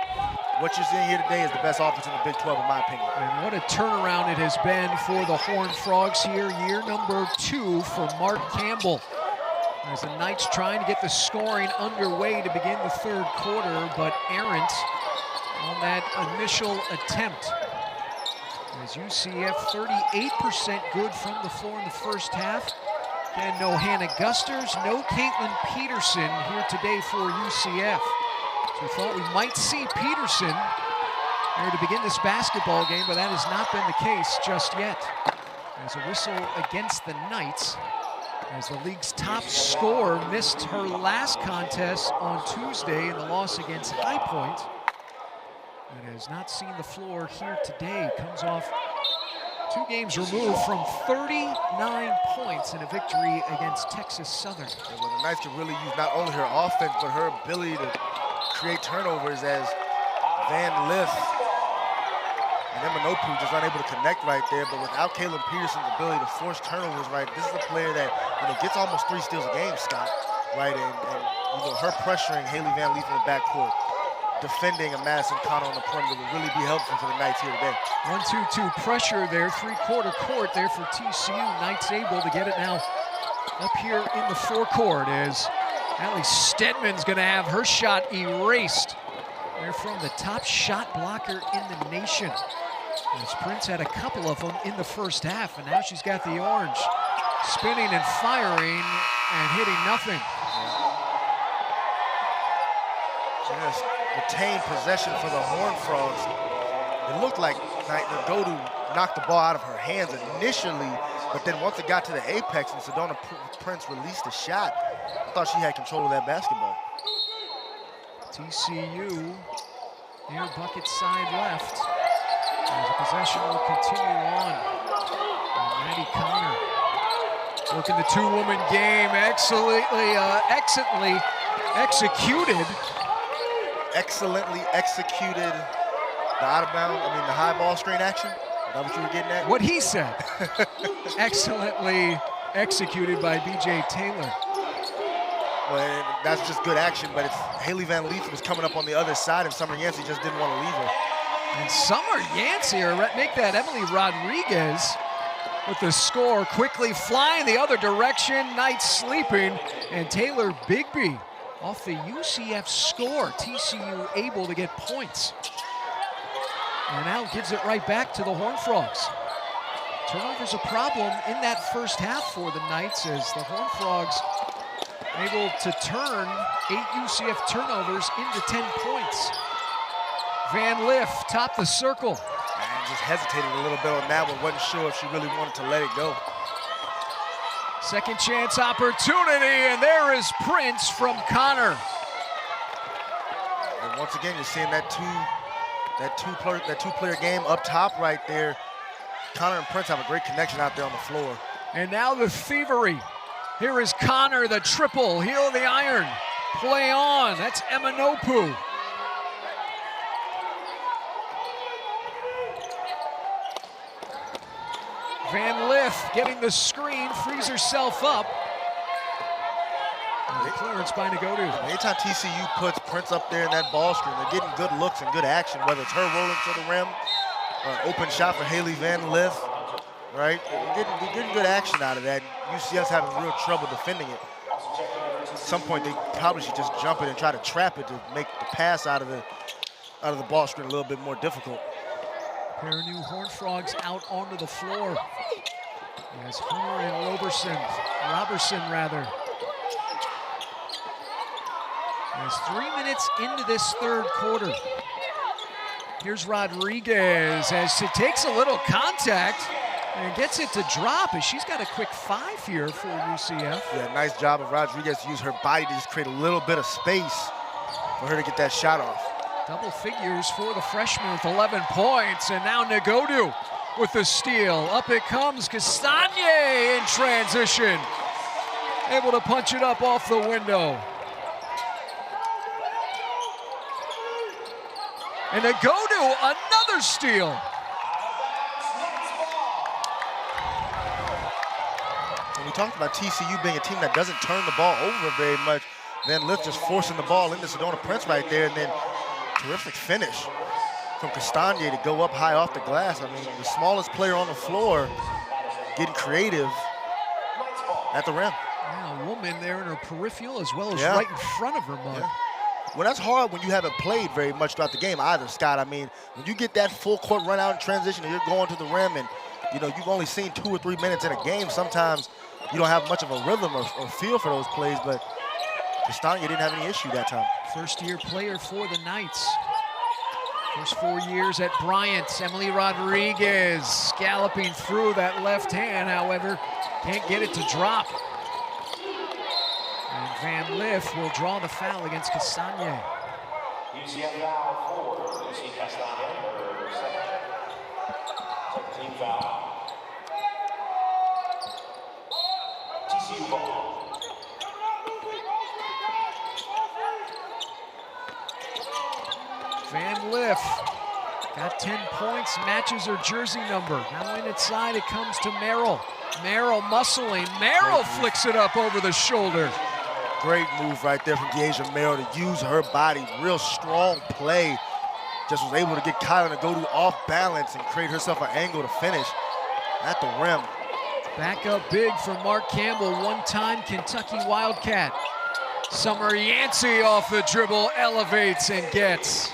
what you're seeing here today is the best offense in the Big 12, in my opinion. And what a turnaround it has been for the Horned Frogs here, year number 2 for Mark Campbell. As the Knights trying to get the scoring underway to begin the 3rd quarter, but errant on that initial attempt. As UCF 38% good from the floor in the first half. And no Hannah Gusters, no Caitlin Peterson here today for UCF. So we thought we might see Peterson there to begin this basketball game, but that has not been the case just yet. As a whistle against the Knights, as the league's top scorer missed her last contest on Tuesday in the loss against High Point, and has not seen the floor here today. Comes off 2 games removed from 39 points in a victory against Texas Southern. And well, the Knights can really use not only her offense, but her ability to create turnovers, as Van Lith and Imanopu just unable to connect right there. But without Caitlin Peterson's ability to force turnovers, right, this is a player that gets almost 3 steals a game, Scott, right? And her pressuring Haley Van Lith in the backcourt, defending a Madison Connor on the perimeter would really be helpful for the Knights here today. 1-2-2 pressure there, 3-quarter court there for TCU. Knights able to get it now up here in the forecourt as Allie Stedman's gonna have her shot erased. They're from the top shot blocker in the nation. As Prince had a couple of them in the first half, and now she's got the orange. Spinning and firing and hitting nothing. Just retained possession for the Horned Frogs. It looked like Nadodu knocked the ball out of her hands initially, but then once it got to the apex and Sedona Prince released a shot, I thought she had control of that basketball. TCU near bucket side left. As the possession will continue on. And Maddie Connor Working the two-woman game, excellently executed. Excellently executed the the high ball screen action. Is that what you were getting at? What he said. Excellently executed by B.J. Taylor. Well, that's just good action, but Haley Van Leith was coming up on the other side, and Summer Yancey just didn't want to leave her. And Summer Yancey, or make that Emily Rodriguez, with the score, quickly flying the other direction. Knights sleeping, and Taylor Bigby off the UCF score. TCU able to get points. And now gives it right back to the Horned Frogs. Turnovers a problem in that first half for the Knights, as the Horned Frogs able to turn 8 UCF turnovers into 10 points. Van Liff topped the circle. And just hesitated a little bit on that one. Wasn't sure if she really wanted to let it go. Second chance opportunity, and there is Prince from Connor. And once again, you're seeing that two-player game up top right there. Connor and Prince have a great connection out there on the floor. And now the thievery. Here is Connor, the triple, heel of the iron. Play on, that's Emanopu. Van Liff getting the screen, frees herself up. And the clearance by Negodu. Anytime TCU puts Prince up there in that ball screen, they're getting good looks and good action, whether it's her rolling to the rim or an open shot for Haley Van Liff, right? They're getting good action out of that. UCF's having real trouble defending it. At some point, they probably should just jump it and try to trap it to make the pass out of the ball screen a little bit more difficult. Pair of new Horned Frogs out onto the floor. As Hunter and Roberson, As 3 minutes into this third quarter. Here's Rodriguez as she takes a little contact and gets it to drop, as she's got a quick 5 here for UCF. Yeah, nice job of Rodriguez to use her body to just create a little bit of space for her to get that shot off. Double figures for the freshman with 11 points, and now Negodu with the steal. Up it comes Castagnet in transition. Able to punch it up off the window. And Negodu, another steal. And we talked about TCU being a team that doesn't turn the ball over very much. Van Liff just forcing the ball into Sedona Prince right there, and then terrific finish from Castagnet to go up high off the glass. I mean, the smallest player on the floor getting creative at the rim. Yeah, a woman there in her peripheral as well as right in front of her mug. Yeah. Well, that's hard when you haven't played very much throughout the game either, Scott. I mean, when you get that full court run out in transition and you're going to the rim and, you know, you've only seen 2 or 3 minutes in a game, sometimes you don't have much of a rhythm or feel for those plays, but Castagnet didn't have any issue that time. First-year player for the Knights. First 4 years at Bryant. Emily Rodriguez galloping through that left hand, however, can't get it to drop. And Van Liff will draw the foul against Castagnet. UCF foul for Lucy Castagnet, her second team foul. TCU ball. Van Liff got 10 points, matches her jersey number. Now in its side, it comes to Merrill. Merrill muscling. Merrill flicks it up over the shoulder. Great move right there from Deasia Merrill to use her body. Real strong play. Just was able to get Kyler to go to off balance and create herself an angle to finish at the rim. Back up big for Mark Campbell, one-time Kentucky Wildcat. Summer Yancey off the dribble, elevates and gets.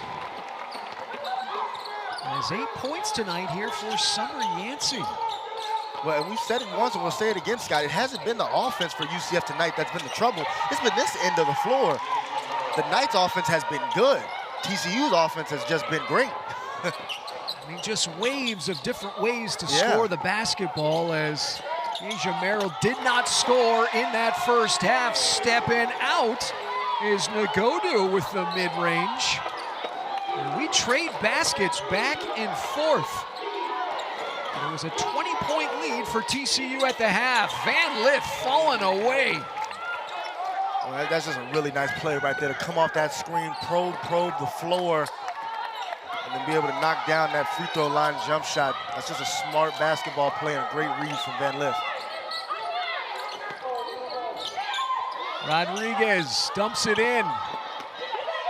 There's 8 points tonight here for Summer Yancey. Well, and we've said it once and we'll say it again, Scott. It hasn't been the offense for UCF tonight that's been the trouble. It's been this end of the floor. The Knights offense has been good. TCU's offense has just been great. I mean, just waves of different ways to score the basketball, as Deasia Merrill did not score in that first half. Stepping out is Negodu with the mid-range. And we trade baskets back and forth. It was a 20-point lead for TCU at the half. Van Lith falling away. Well, that's just a really nice play right there to come off that screen, probe the floor, and then be able to knock down that free throw line jump shot. That's just a smart basketball play and a great read from Van Lith. Rodriguez dumps it in.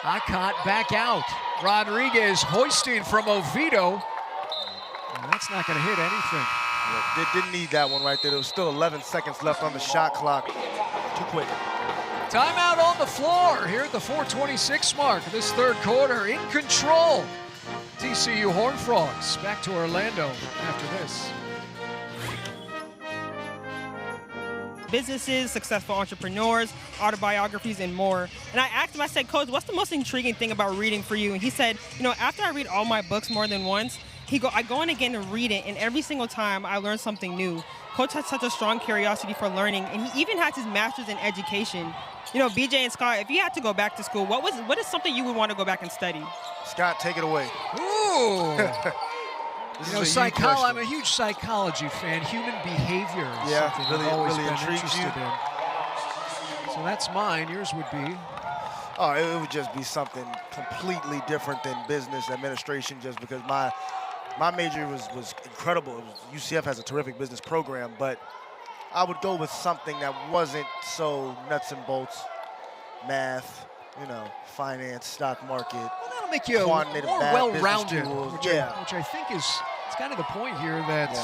Akot back out. Rodriguez hoisting from Oviedo. And that's not going to hit anything. Yeah, they didn't need that one right there. There was still 11 seconds left on the shot clock. Too quick. Timeout on the floor here at the 4:26 mark of this third quarter. In control, TCU Horned Frogs. Back to Orlando after this. Businesses, successful entrepreneurs, autobiographies, and more. And I asked him, I said, Coach, what's the most intriguing thing about reading for you? And he said, after I read all my books more than once, I go in again to read it, and every single time I learn something new. Coach has such a strong curiosity for learning, and he even has his master's in education. BJ and Scott, if you had to go back to school, what is something you would want to go back and study? Scott, take it away. Ooh. I'm a huge psychology fan. Human behavior is something I've always been interested in. So that's mine. Yours would be? Oh, it would just be something completely different than business administration, just because my major was incredible. UCF has a terrific business program, but I would go with something that wasn't so nuts and bolts, math, finance, stock market. Well, that'll make you more well-rounded, which I think is kind of the point here that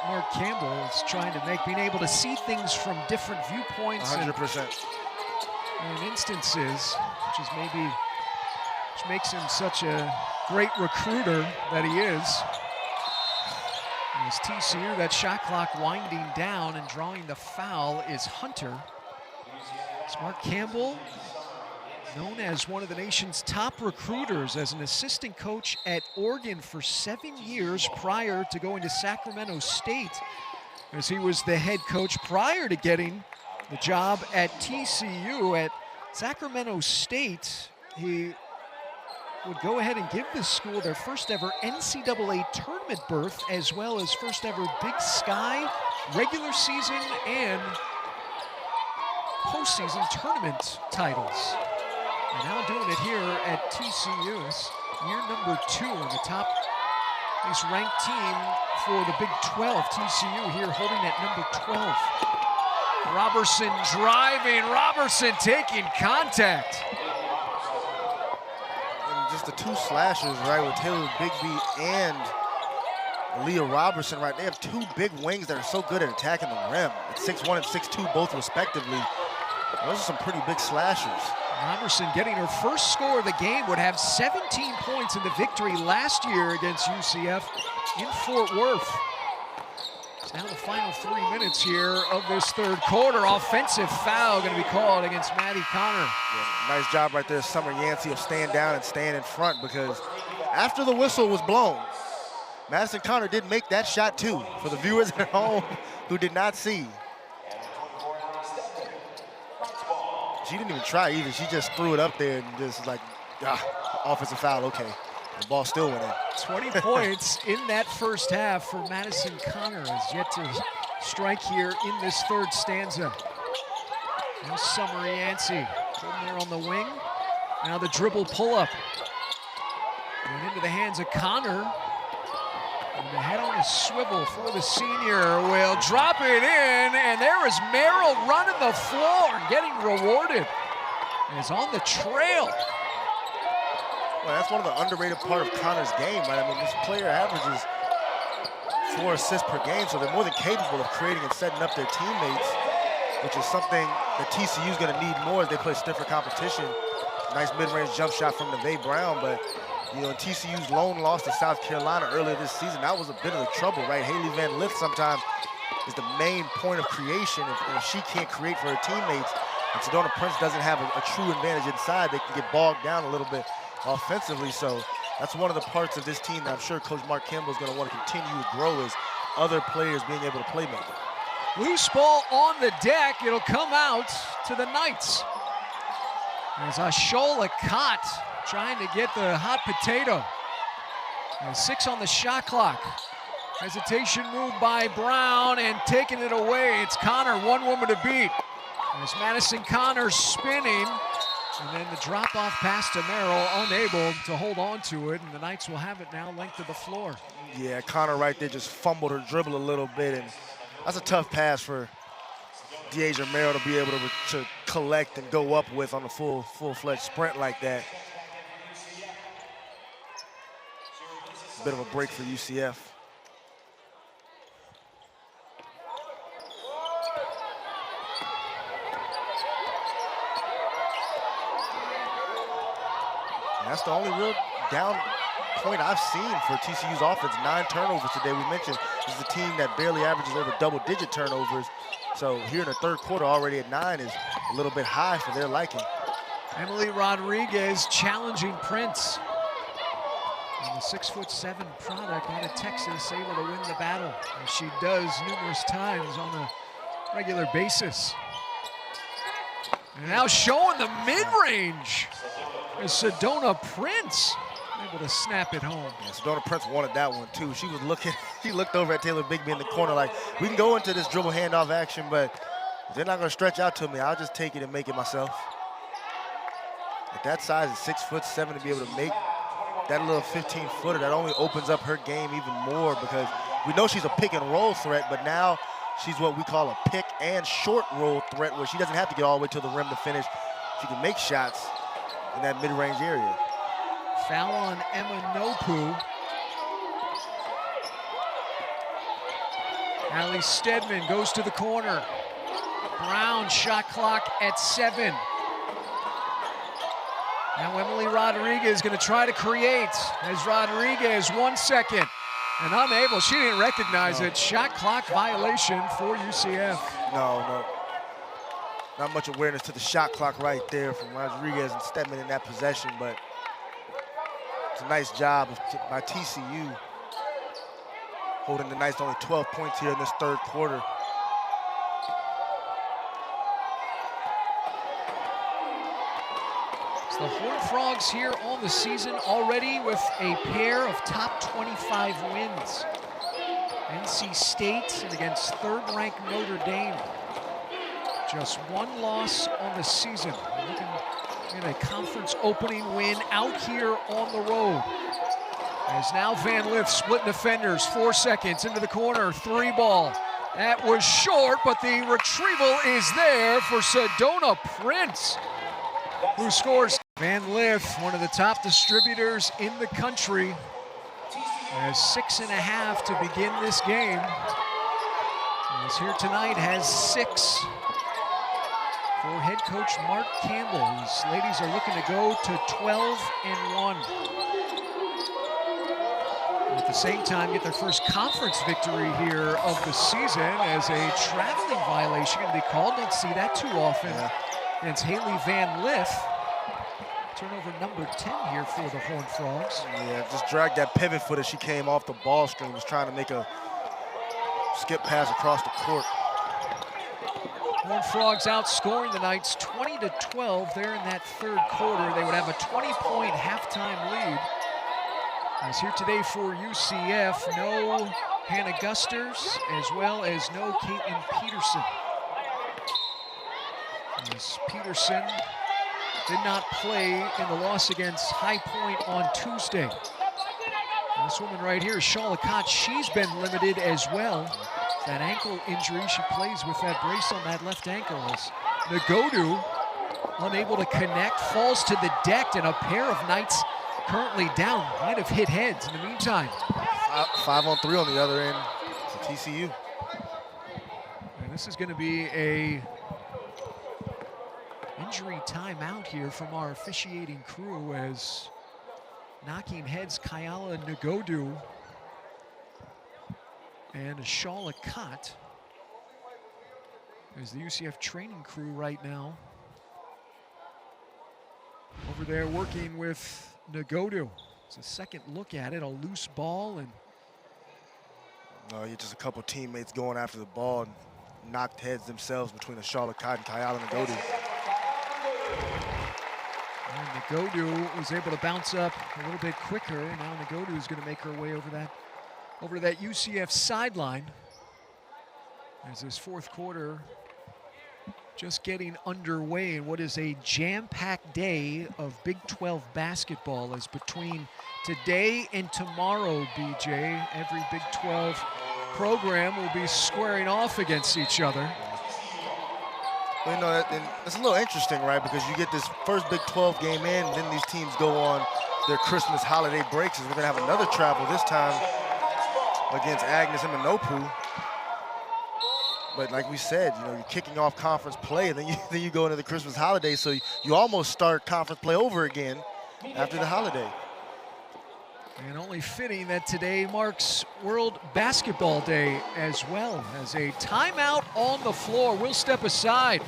Mark Campbell is trying to make, being able to see things from different viewpoints 100%. and instances, which makes him such a great recruiter that he is. And as TCU, that shot clock winding down and drawing the foul is Hunter. It's Mark Campbell, known as one of the nation's top recruiters, as an assistant coach at Oregon for 7 years prior to going to Sacramento State, as he was the head coach prior to getting the job at TCU. At Sacramento State, he would go ahead and give this school their first ever NCAA tournament berth, as well as first ever Big Sky regular season and postseason tournament titles. And now doing it here at TCU. It's year number 2 in the top, at least ranked team for the Big 12. TCU here holding at number 12. Robertson driving, Robertson taking contact. And just the two slashers, right, with Taylor Bigby and Leah Robertson, right? They have two big wings that are so good at attacking the rim. At 6'1" and 6'2", both respectively. Those are some pretty big slashers. Robertson getting her first score of the game, would have 17 points in the victory last year against UCF in Fort Worth. It's now the final 3 minutes here of this third quarter. Offensive foul going to be called against Maddie Connor. Yeah, nice job right there, Summer Yancey, of staying down and staying in front, because after the whistle was blown, Madison Connor did make that shot too, for the viewers at home who did not see. She didn't even try either. She just threw it up there and just like, offensive foul, okay. The ball still went in. 20 points in that first half for Madison Connor, has yet to strike here in this third stanza. Now Summer Yancey holding there on the wing. Now the dribble pull-up. Going into the hands of Connor. And the head on a swivel for the senior, will drop it in, and there is Merrill running the floor and getting rewarded. And is on the trail. Well, that's one of the underrated part of Connor's game, right? I mean, this player averages 4 assists per game, so they're more than capable of creating and setting up their teammates, which is something that TCU is going to need more as they play stiffer competition. Nice mid-range jump shot from Neve Brown, but in TCU's lone loss to South Carolina earlier this season, that was a bit of the trouble, right? Haley Van Lith sometimes is the main point of creation. If she can't create for her teammates, and Sedona Prince doesn't have a true advantage inside, they can get bogged down a little bit offensively. So that's one of the parts of this team that I'm sure Coach Mark Campbell is going to want to continue to grow, is other players being able to play make. Loose ball on the deck. It'll come out to the Knights. There's Ashola Cott trying to get the hot potato. And 6 on the shot clock. Hesitation move by Brown and taking it away. It's Connor, one woman to beat. As Madison Connor spinning, and then the drop-off pass to Merrill, unable to hold on to it, and the Knights will have it now length of the floor. Yeah, Connor right there just fumbled her dribble a little bit, and that's a tough pass for Deasia Merrill to be able to collect and go up with on a full-fledged sprint like that. Bit of a break for UCF. And that's the only real down point I've seen for TCU's offense. 9 turnovers today. We mentioned this is a team that barely averages over double-digit turnovers. So here in the third quarter, already at 9 is a little bit high for their liking. Emily Rodriguez challenging Prince. And the 6'7" product out of Texas able to win the battle, as she does numerous times on a regular basis. And now showing the mid-range is Sedona Prince able to snap it home. Yeah, Sedona Prince wanted that one too. She was looking, she looked over at Taylor Bigby in the corner like, we can go into this dribble handoff action, but if they're not gonna stretch out to me, I'll just take it and make it myself. At that size, at 6'7", to be able to make that little 15-footer, that only opens up her game even more, because we know she's a pick and roll threat, but now she's what we call a pick and short roll threat, where she doesn't have to get all the way to the rim to finish. She can make shots in that mid-range area. Foul on Emma Nopu. Allie Stedman goes to the corner. Brown shot clock at 7. Now Emily Rodriguez going to try to create, as Rodriguez 1 second and unable. She didn't recognize it. Shot clock violation for UCF. No. Not much awareness to the shot clock right there from Rodriguez and Stedman in that possession, but it's a nice job by TCU holding the Knights to only 12 points here in this third quarter. So the Horned Frogs here on the season already with a pair of top 25 wins. NC State and against third-ranked Notre Dame. Just 1 loss on the season. We're looking at a conference opening win out here on the road. As now Van Lith splitting defenders, 4 seconds into the corner, 3 ball. That was short, but the retrieval is there for Sedona Prince, who scores. Van Lith, one of the top distributors in the country, has 6.5 to begin this game. Is here tonight, has 6 for head coach Mark Campbell. These ladies are looking to go to 12-1. At the same time, get their first conference victory here of the season, as a traveling violation going to be called. Don't see that too often against Haley Van Lith. Turnover number 10 here for the Horned Frogs. Yeah, just dragged that pivot foot as she came off the ball screen, was trying to make a skip pass across the court. Horned Frogs outscoring the Knights 20-12 there in that third quarter. They would have a 20-point halftime lead. As here today for UCF, no Hannah Gusters, as well as no Caitlin Peterson. As Peterson did not play in the loss against High Point on Tuesday. And this woman right here, Shaw Lacotte, she's been limited as well. That ankle injury, she plays with that brace on that left ankle. As Nagodu, unable to connect, falls to the deck, and a pair of Knights currently down, might have hit heads in the meantime. 5-on-3 on the other end for TCU. And this is going to be a injury timeout here from our officiating crew, as knocking heads Kayala Nagodu and Shaw Lacotte is the UCF training crew right now over there working with Nagodu. It's a second look at it, a loose ball, and you're just a couple teammates going after the ball and knocked heads themselves between Shaw Lacotte and Kayala Nagodu. And Nagodu was able to bounce up a little bit quicker. Now Nagodu is going to make her way over that over to that UCF sideline as this fourth quarter just getting underway in what is a jam-packed day of Big 12 basketball, as between today and tomorrow, BJ, every Big 12 program will be squaring off against each other. Well, you know, it's a little interesting, right? Because you get this first Big 12 game in, and then these teams go on their Christmas holiday breaks, and we're gonna have another travel this time against Agnes and Minopu. But like we said, you know, you're kicking off conference play, and then you go into the Christmas holiday, so you almost start conference play over again after the holiday. And only fitting that today marks World Basketball Day as well, as a timeout on the floor. We'll step aside.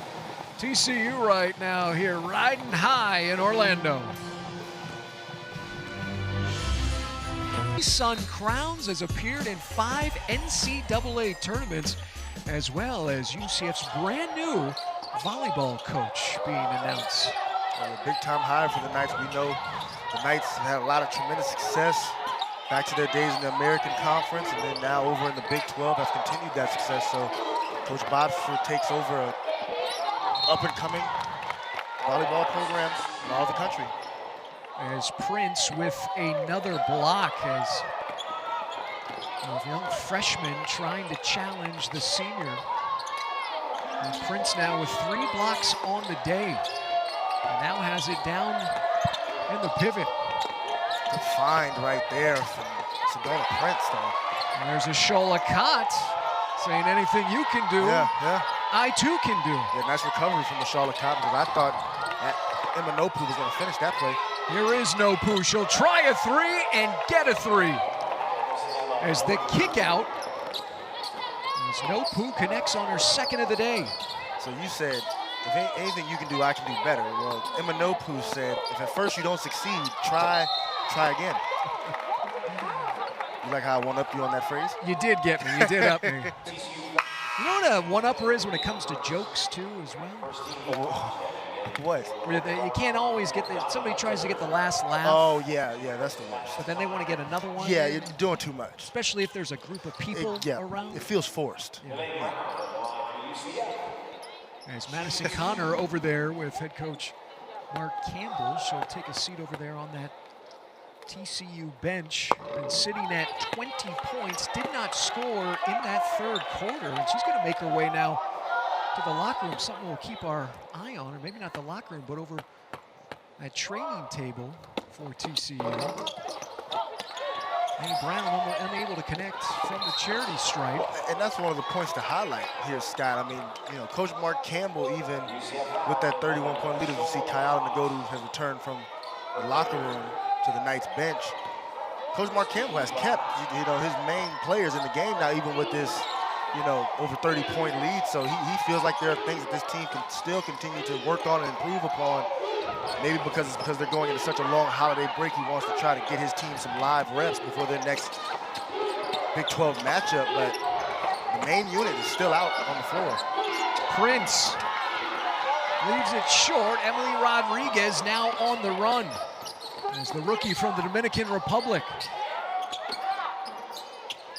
TCU right now here riding high in Orlando. Sun Crowns has appeared in 5 NCAA tournaments, as well as UCF's brand new volleyball coach being announced. A big time hire for the Knights. We know the Knights had a lot of tremendous success back to their days in the American Conference, and then now over in the Big 12 has continued that success. So Coach Bodford takes over a up-and-coming volleyball program in all the country. As Prince with another block, as a young freshman trying to challenge the senior. And Prince now with 3 blocks on the day, and now has it down in the pivot. Good find right there from Sedona Prince, though. And there's a Shola Kott saying, anything you can do, Yeah. I too can do. Yeah, nice recovery from the Charlotte Cotton, because I thought Emma Nopu was going to finish that play. Here is Nopu. She'll try a 3 and get a 3. As the kick out, as Nopu connects on her second of the day. So you said, if anything you can do, I can do better. Well, Emma Nopu said, if at first you don't succeed, try again. You like how I one-upped you on that phrase? You did get me. You did up me. You know what a one-upper is when it comes to jokes, too, as well? What? You can't always get somebody tries to get the last laugh. Oh, yeah, that's the worst. But then they want to get another one. Yeah, you're doing too much. Especially if there's a group of people around. It feels forced. Yeah. As Madison Connor over there with head coach Mark Campbell, she'll take a seat over there on that TCU bench. Been sitting at 20 points, did not score in that third quarter, and she's going to make her way now to the locker room. Something we'll keep our eye on, or maybe not the locker room, but over that training table for TCU. Amy Brown unable to connect from the charity stripe. And that's one of the points to highlight here, Scott. I mean, you know, Coach Mark Campbell, even with that 31-point lead, as you see Kyle Nagodu has returned from the locker room to the Knights bench. Coach Mark Campbell has kept, you know, his main players in the game now, even with this, you know, over 30-point lead. So he feels like there are things that this team can still continue to work on and improve upon. Maybe because they're going into such a long holiday break, he wants to try to get his team some live reps before their next Big 12 matchup. But the main unit is still out on the floor. Prince leaves it short. Emily Rodriguez now on the run as the rookie from the Dominican Republic.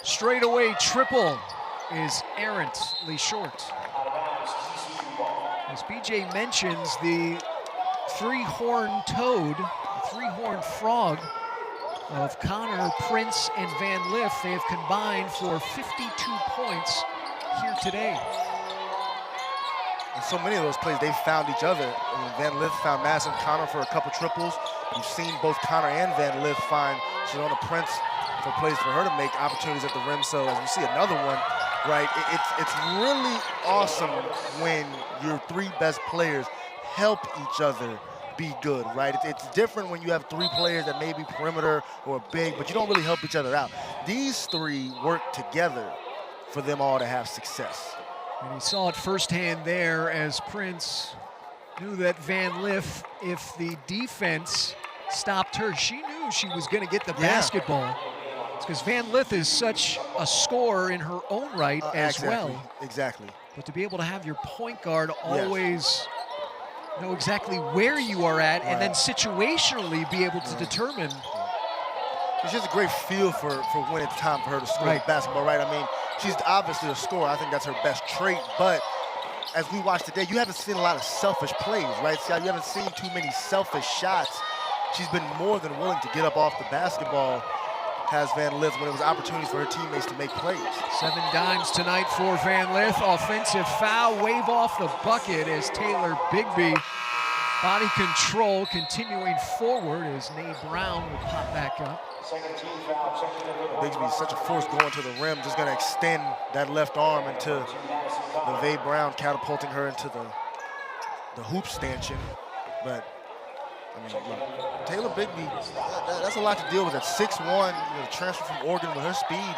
Straightaway triple is errantly short. As BJ mentions, the 3-horned toad, the 3-horned frog of Connor, Prince, and Van Lith, they have combined for 52 points here today. And so many of those plays, they've found each other. I mean, Van Lith found Madison Connor for a couple triples. You've seen both Connor and Van Lith find Sedona Prince for plays for her to make opportunities at the rim. So as we see another one, right, it's really awesome when your 3 best players help each other be good, right? It's different when you have 3 players that may be perimeter or big, but you don't really help each other out. These 3 work together for them all to have success. And he saw it firsthand there as Prince knew that Van Lith, if the defense stopped her, she knew she was going to get the basketball. It's because Van Lith is such a scorer in her own right as well. Exactly. But to be able to have your point guard always know exactly where you are at and then situationally be able to determine She has a great feel for when it's time for her to score the basketball, right? I mean, she's obviously a scorer. I think that's her best trait. But as we watch today, you haven't seen a lot of selfish plays, right, Scott? You haven't seen too many selfish shots. She's been more than willing to get up off the basketball, has Van Lith, when it was opportunities for her teammates to make plays. 7 dimes tonight for Van Lith. Offensive foul, wave off the bucket as Taylor Bigby. Body control continuing forward as Nay Brown will pop back up. Bigsby's such a force going to the rim, just going to extend that left arm into LeVay Brown, catapulting her into the hoop stanchion. But, I mean, look, Taylor Bigby, that's a lot to deal with. At 6'1", transfer from Oregon with her speed.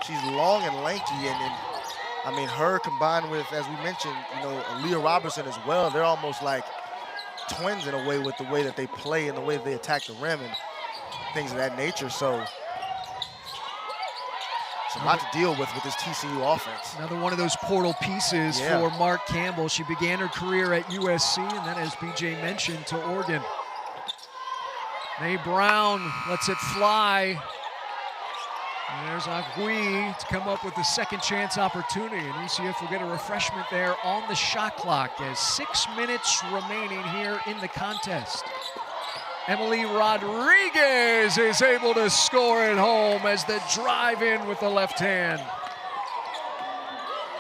She's long and lanky, and I mean, her combined with, as we mentioned, Aaliyah Robertson as well, they're almost like twins in a way with the way that they play and the way that they attack the rim and things of that nature. So it's a lot to deal with this TCU offense. Another one of those portal pieces for Mark Campbell. She began her career at USC and then, as BJ mentioned, to Oregon. Nay Brown lets it fly. And there's Agui to come up with the second chance opportunity, and UCF will get a refreshment there on the shot clock as 6 minutes remaining here in the contest. Emily Rodriguez is able to score at home as the drive in with the left hand.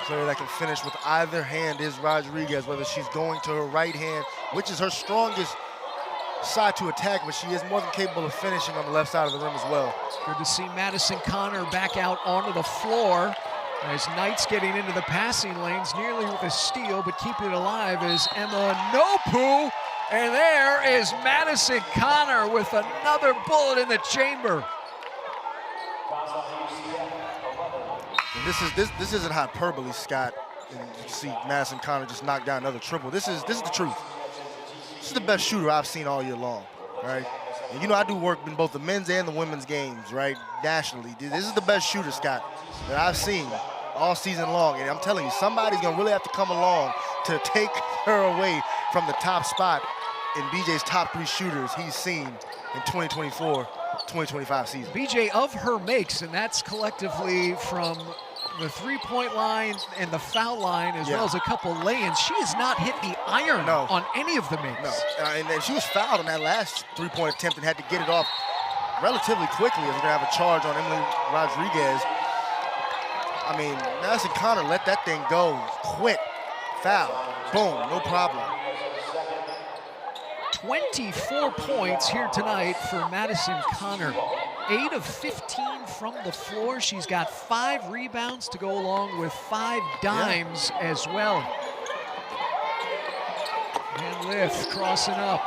Player that can finish with either hand is Rodriguez, whether she's going to her right hand, which is her strongest side to attack, but she is more than capable of finishing on the left side of the rim as well. Good to see Madison Connor back out onto the floor as Knights getting into the passing lanes, nearly with a steal, but keeping it alive is Emma Nopu. And there is Madison Connor with another bullet in the chamber. And this isn't hyperbole, Scott. And you see Madison Connor just knock down another triple. This is the truth. This is the best shooter I've seen all year long, right? And I do work in both the men's and the women's games, right, nationally. This is the best shooter, Scott, that I've seen all season long. And I'm telling you, somebody's going to really have to come along to take her away from the top spot in BJ's top 3 shooters he's seen in 2024-2025 season. BJ, of her makes, and that's collectively from the 3-point line and the foul line, as well as a couple lay-ins. She has not hit the iron on any of the makes. No, and she was fouled on that last 3-point attempt and had to get it off relatively quickly as we're going to have a charge on Emily Rodriguez. I mean, Madison Connor let that thing go quick. Foul, boom, no problem. 24 points here tonight for Madison Connor. 8 of 15 from the floor. She's got 5 rebounds to go along with 5 dimes as well. Van Lith crossing up.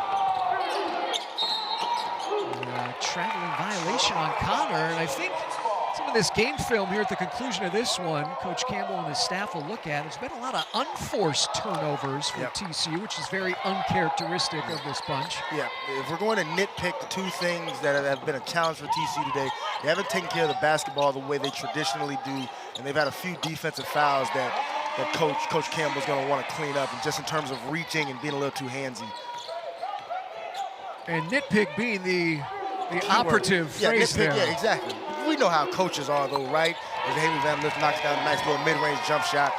Traveling violation on Connor, and I think some of this game film here at the conclusion of this one, Coach Campbell and his staff will look at. There's been a lot of unforced turnovers for TCU, which is very uncharacteristic of this bunch. Yeah, if we're going to nitpick the 2 things that have been a challenge for TCU today, they haven't taken care of the basketball the way they traditionally do, and they've had a few defensive fouls that Coach Campbell's going to want to clean up, and just in terms of reaching and being a little too handsy. And nitpick being the operative phrase there. Yeah, exactly. We know how coaches are, though, right? As Haley Van Lith knocks down a nice little mid-range jump shot,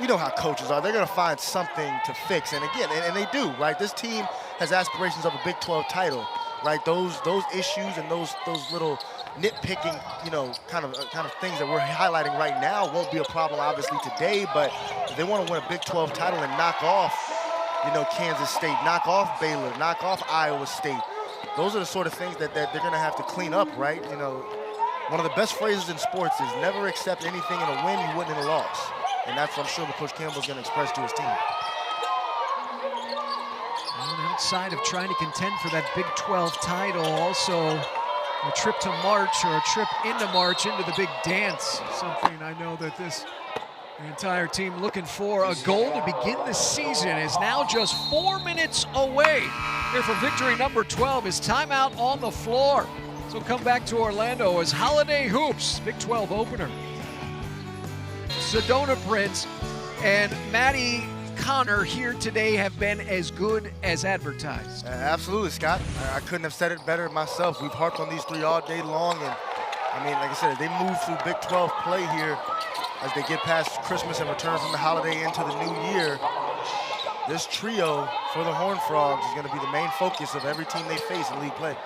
we know how coaches are. They're going to find something to fix. And again, and they do, right? This team has aspirations of a Big 12 title, right? Those issues and those little nitpicking, kind of things that we're highlighting right now won't be a problem, obviously, today. But if they want to win a Big 12 title and knock off, Kansas State, knock off Baylor, knock off Iowa State, those are the sort of things that they're going to have to clean up, right? One of the best phrases in sports is never accept anything in a win you wouldn't in a loss. And that's what I'm sure Coach Campbell's going to express to his team. And outside of trying to contend for that Big 12 title, also a trip to March, or a trip into March into the big dance, something I know that the entire team looking for. A goal to begin the season is now just 4 minutes away. Here for victory number 12 is timeout on the floor. So come back to Orlando as Holiday Hoops, Big 12 opener. Sedona Prince and Maddie Connor here today have been as good as advertised. Absolutely, Scott. I couldn't have said it better myself. We've harped on these three all day long, and I mean, like I said, they move through Big 12 play here as they get past Christmas and return from the holiday into the new year. This trio for the Horned Frogs is going to be the main focus of every team they face in league play.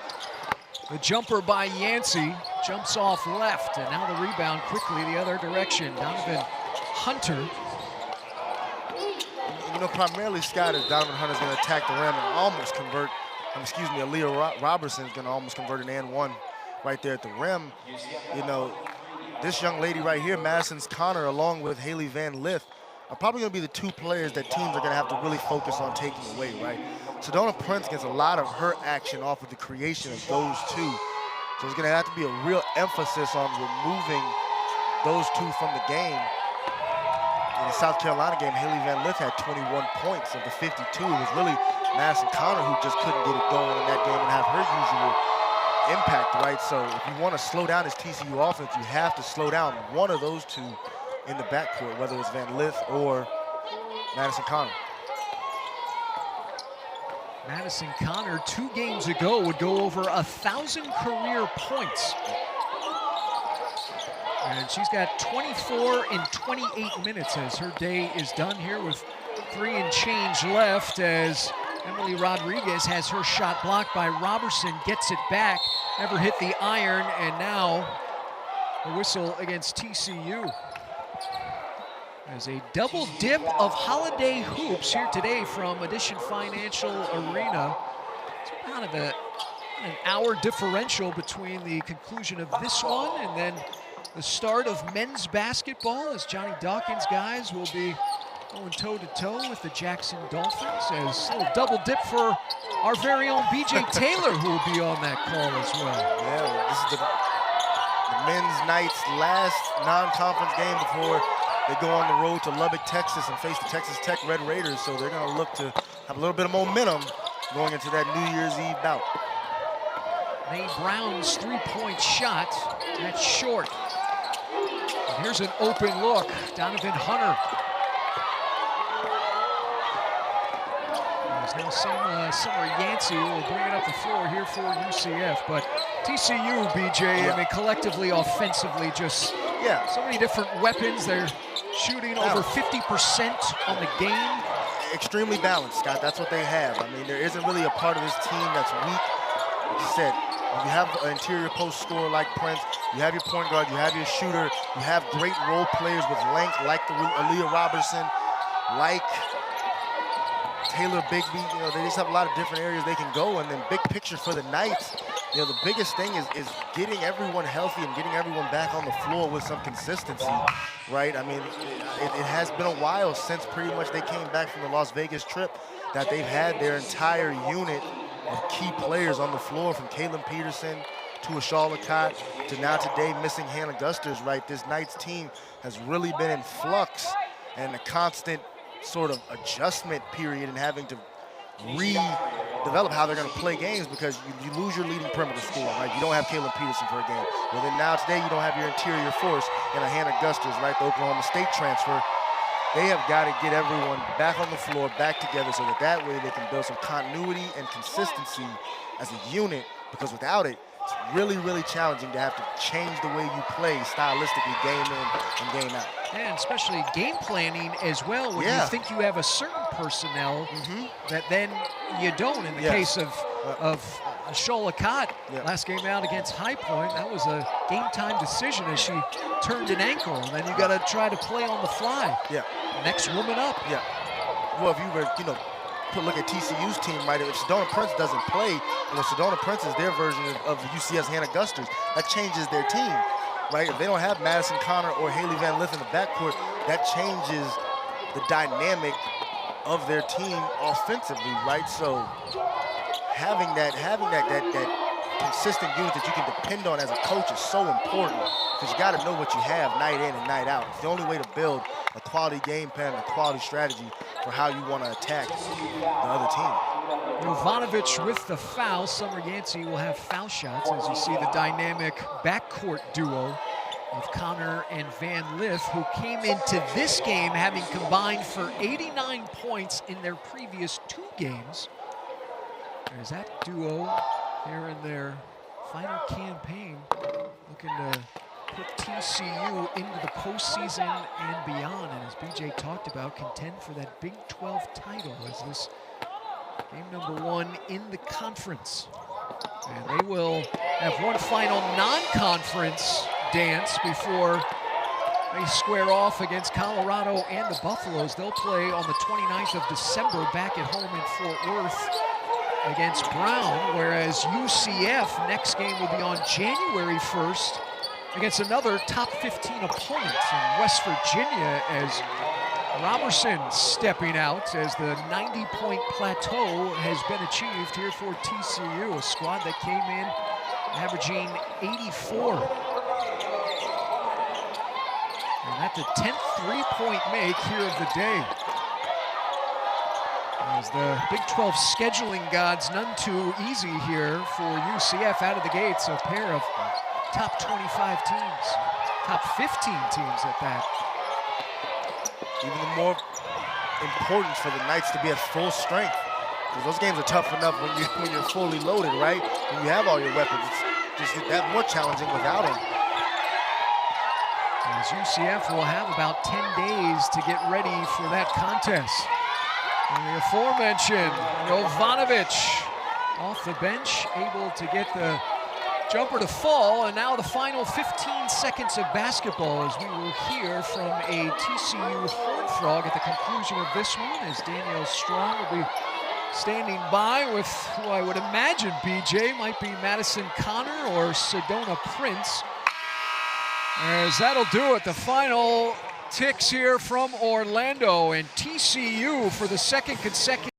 The jumper by Yancey jumps off left, and now the rebound quickly the other direction. Donovan Hunter. You know, primarily, Scott, is Donovan Hunter's going to attack the rim and almost convert, Aaliyah Robertson's going to almost convert an and one right there at the rim. You know, this young lady right here, Madison Connor, along with Haley Van Lith, are probably going to be the two players that teams are going to have to really focus on taking away, right? Sedona Prince gets a lot of her action off of the creation of those two. So it's going to have to be a real emphasis on removing those two from the game. In the South Carolina game, Haley Van Lith had 21 points of the 52. It was really Madison Connor who just couldn't get it going in that game and have her usual impact, right? So if you want to slow down this TCU offense, you have to slow down one of those two in the backcourt, whether it's Van Lith or Madison Connor. Madison Connor 2 games ago would go over 1,000 career points. And she's got 24 in 28 minutes as her day is done here with 3 and change left as Emily Rodriguez has her shot blocked by Robertson, gets it back, never hit the iron, and now the whistle against TCU. As a double dip of holiday hoops here today from Addition Financial Arena. It's kind of an hour differential between the conclusion of this one and then the start of men's basketball as Johnny Dawkins' guys will be going toe-to-toe with the Jackson Dolphins as a little double dip for our very own BJ Taylor who will be on that call as well. Yeah, this is the men's Knights' last non-conference game before they go on the road to Lubbock, Texas and face the Texas Tech Red Raiders, so they're going to look to have a little bit of momentum going into that New Year's Eve bout. Mae Brown's three-point shot, that's short. And here's an open look, Donovan Hunter. There's now Summer Yancey will bring it up the floor here for UCF, but TCU, BJ, I mean, collectively, offensively, just so many different weapons. They're shooting over 50% on the game. Extremely balanced, Scott. That's what they have. I mean, there isn't really a part of this team that's weak. Like you said, you have an interior post scorer like Prince, you have your point guard, you have your shooter, you have great role players with length like the Aaliyah Robertson, like Taylor Bigby. You know, they just have a lot of different areas they can go. And then big picture for the Knights, you know, the biggest thing is getting everyone healthy and getting everyone back on the floor with some consistency, right? I mean, it has been a while since pretty much they came back from the Las Vegas trip that they've had their entire unit of key players on the floor, from Kaylin Peterson to Ashal Lakat to now today missing Hannah Gusters, right? This Knights team has really been in flux and a constant sort of adjustment period and having to redevelop how they're going to play games because you lose your leading perimeter scorer, right? You don't have Kaylin Peterson for a game. Well, then now today you don't have your interior force and a Hannah Gusters, right? The Oklahoma State transfer. They have got to get everyone back on the floor, back together, so that way they can build some continuity and consistency as a unit, because without it, it's really, really challenging to have to change the way you play stylistically game in and game out. And especially game planning as well, when you think you have a certain personnel that then you don't. In the case of Ashal Lakat, last game out against High Point, that was a game-time decision as she turned an ankle. And then you got to try to play on the fly. Next woman up. Well, if you were, look at TCU's team, right? If Sedona Prince doesn't play, Sedona Prince is their version of UCF's Hannah Gusters. That changes their team, right? If they don't have Madison Connor or Haley Van Lith in the backcourt, that changes the dynamic of their team offensively, right? So having that consistent unit that you can depend on as a coach is so important, because you got to know what you have night in and night out. It's the only way to build a quality game plan, a quality strategy for how you want to attack the other team. Jovanovic with the foul. Summer Yancey will have foul shots as you see the dynamic backcourt duo of Connor and Van Lith, who came into this game having combined for 89 points in their previous 2 games. There's that duo here in their final campaign, looking to put TCU into the postseason and beyond, and as BJ talked about, contend for that Big 12 title as this game number 1 in the conference. And they will have one final non-conference dance before they square off against Colorado and the Buffaloes. They'll play on the 29th of December back at home in Fort Worth against Brown, whereas UCF next game will be on January 1st against another top 15 opponent in West Virginia, as Robertson stepping out as the 90-point plateau has been achieved here for TCU, a squad that came in averaging 84. And that's the 10th three-point make here of the day. As the Big 12 scheduling gods, none too easy here for UCF out of the gates, a pair of top 25 teams, top 15 teams at that. Even more important for the Knights to be at full strength, because those games are tough enough when you're fully loaded, right? When you have all your weapons, it's just that more challenging without them. As UCF will have about 10 days to get ready for that contest. And the aforementioned Jovanovic off the bench, able to get the jumper to fall, and now the final 15 seconds of basketball as we will hear from a TCU Horned Frog at the conclusion of this one, as Danielle Strong will be standing by with who I would imagine, BJ, might be Madison Connor or Sedona Prince. As that'll do it, the final ticks here from Orlando, and TCU for the second consecutive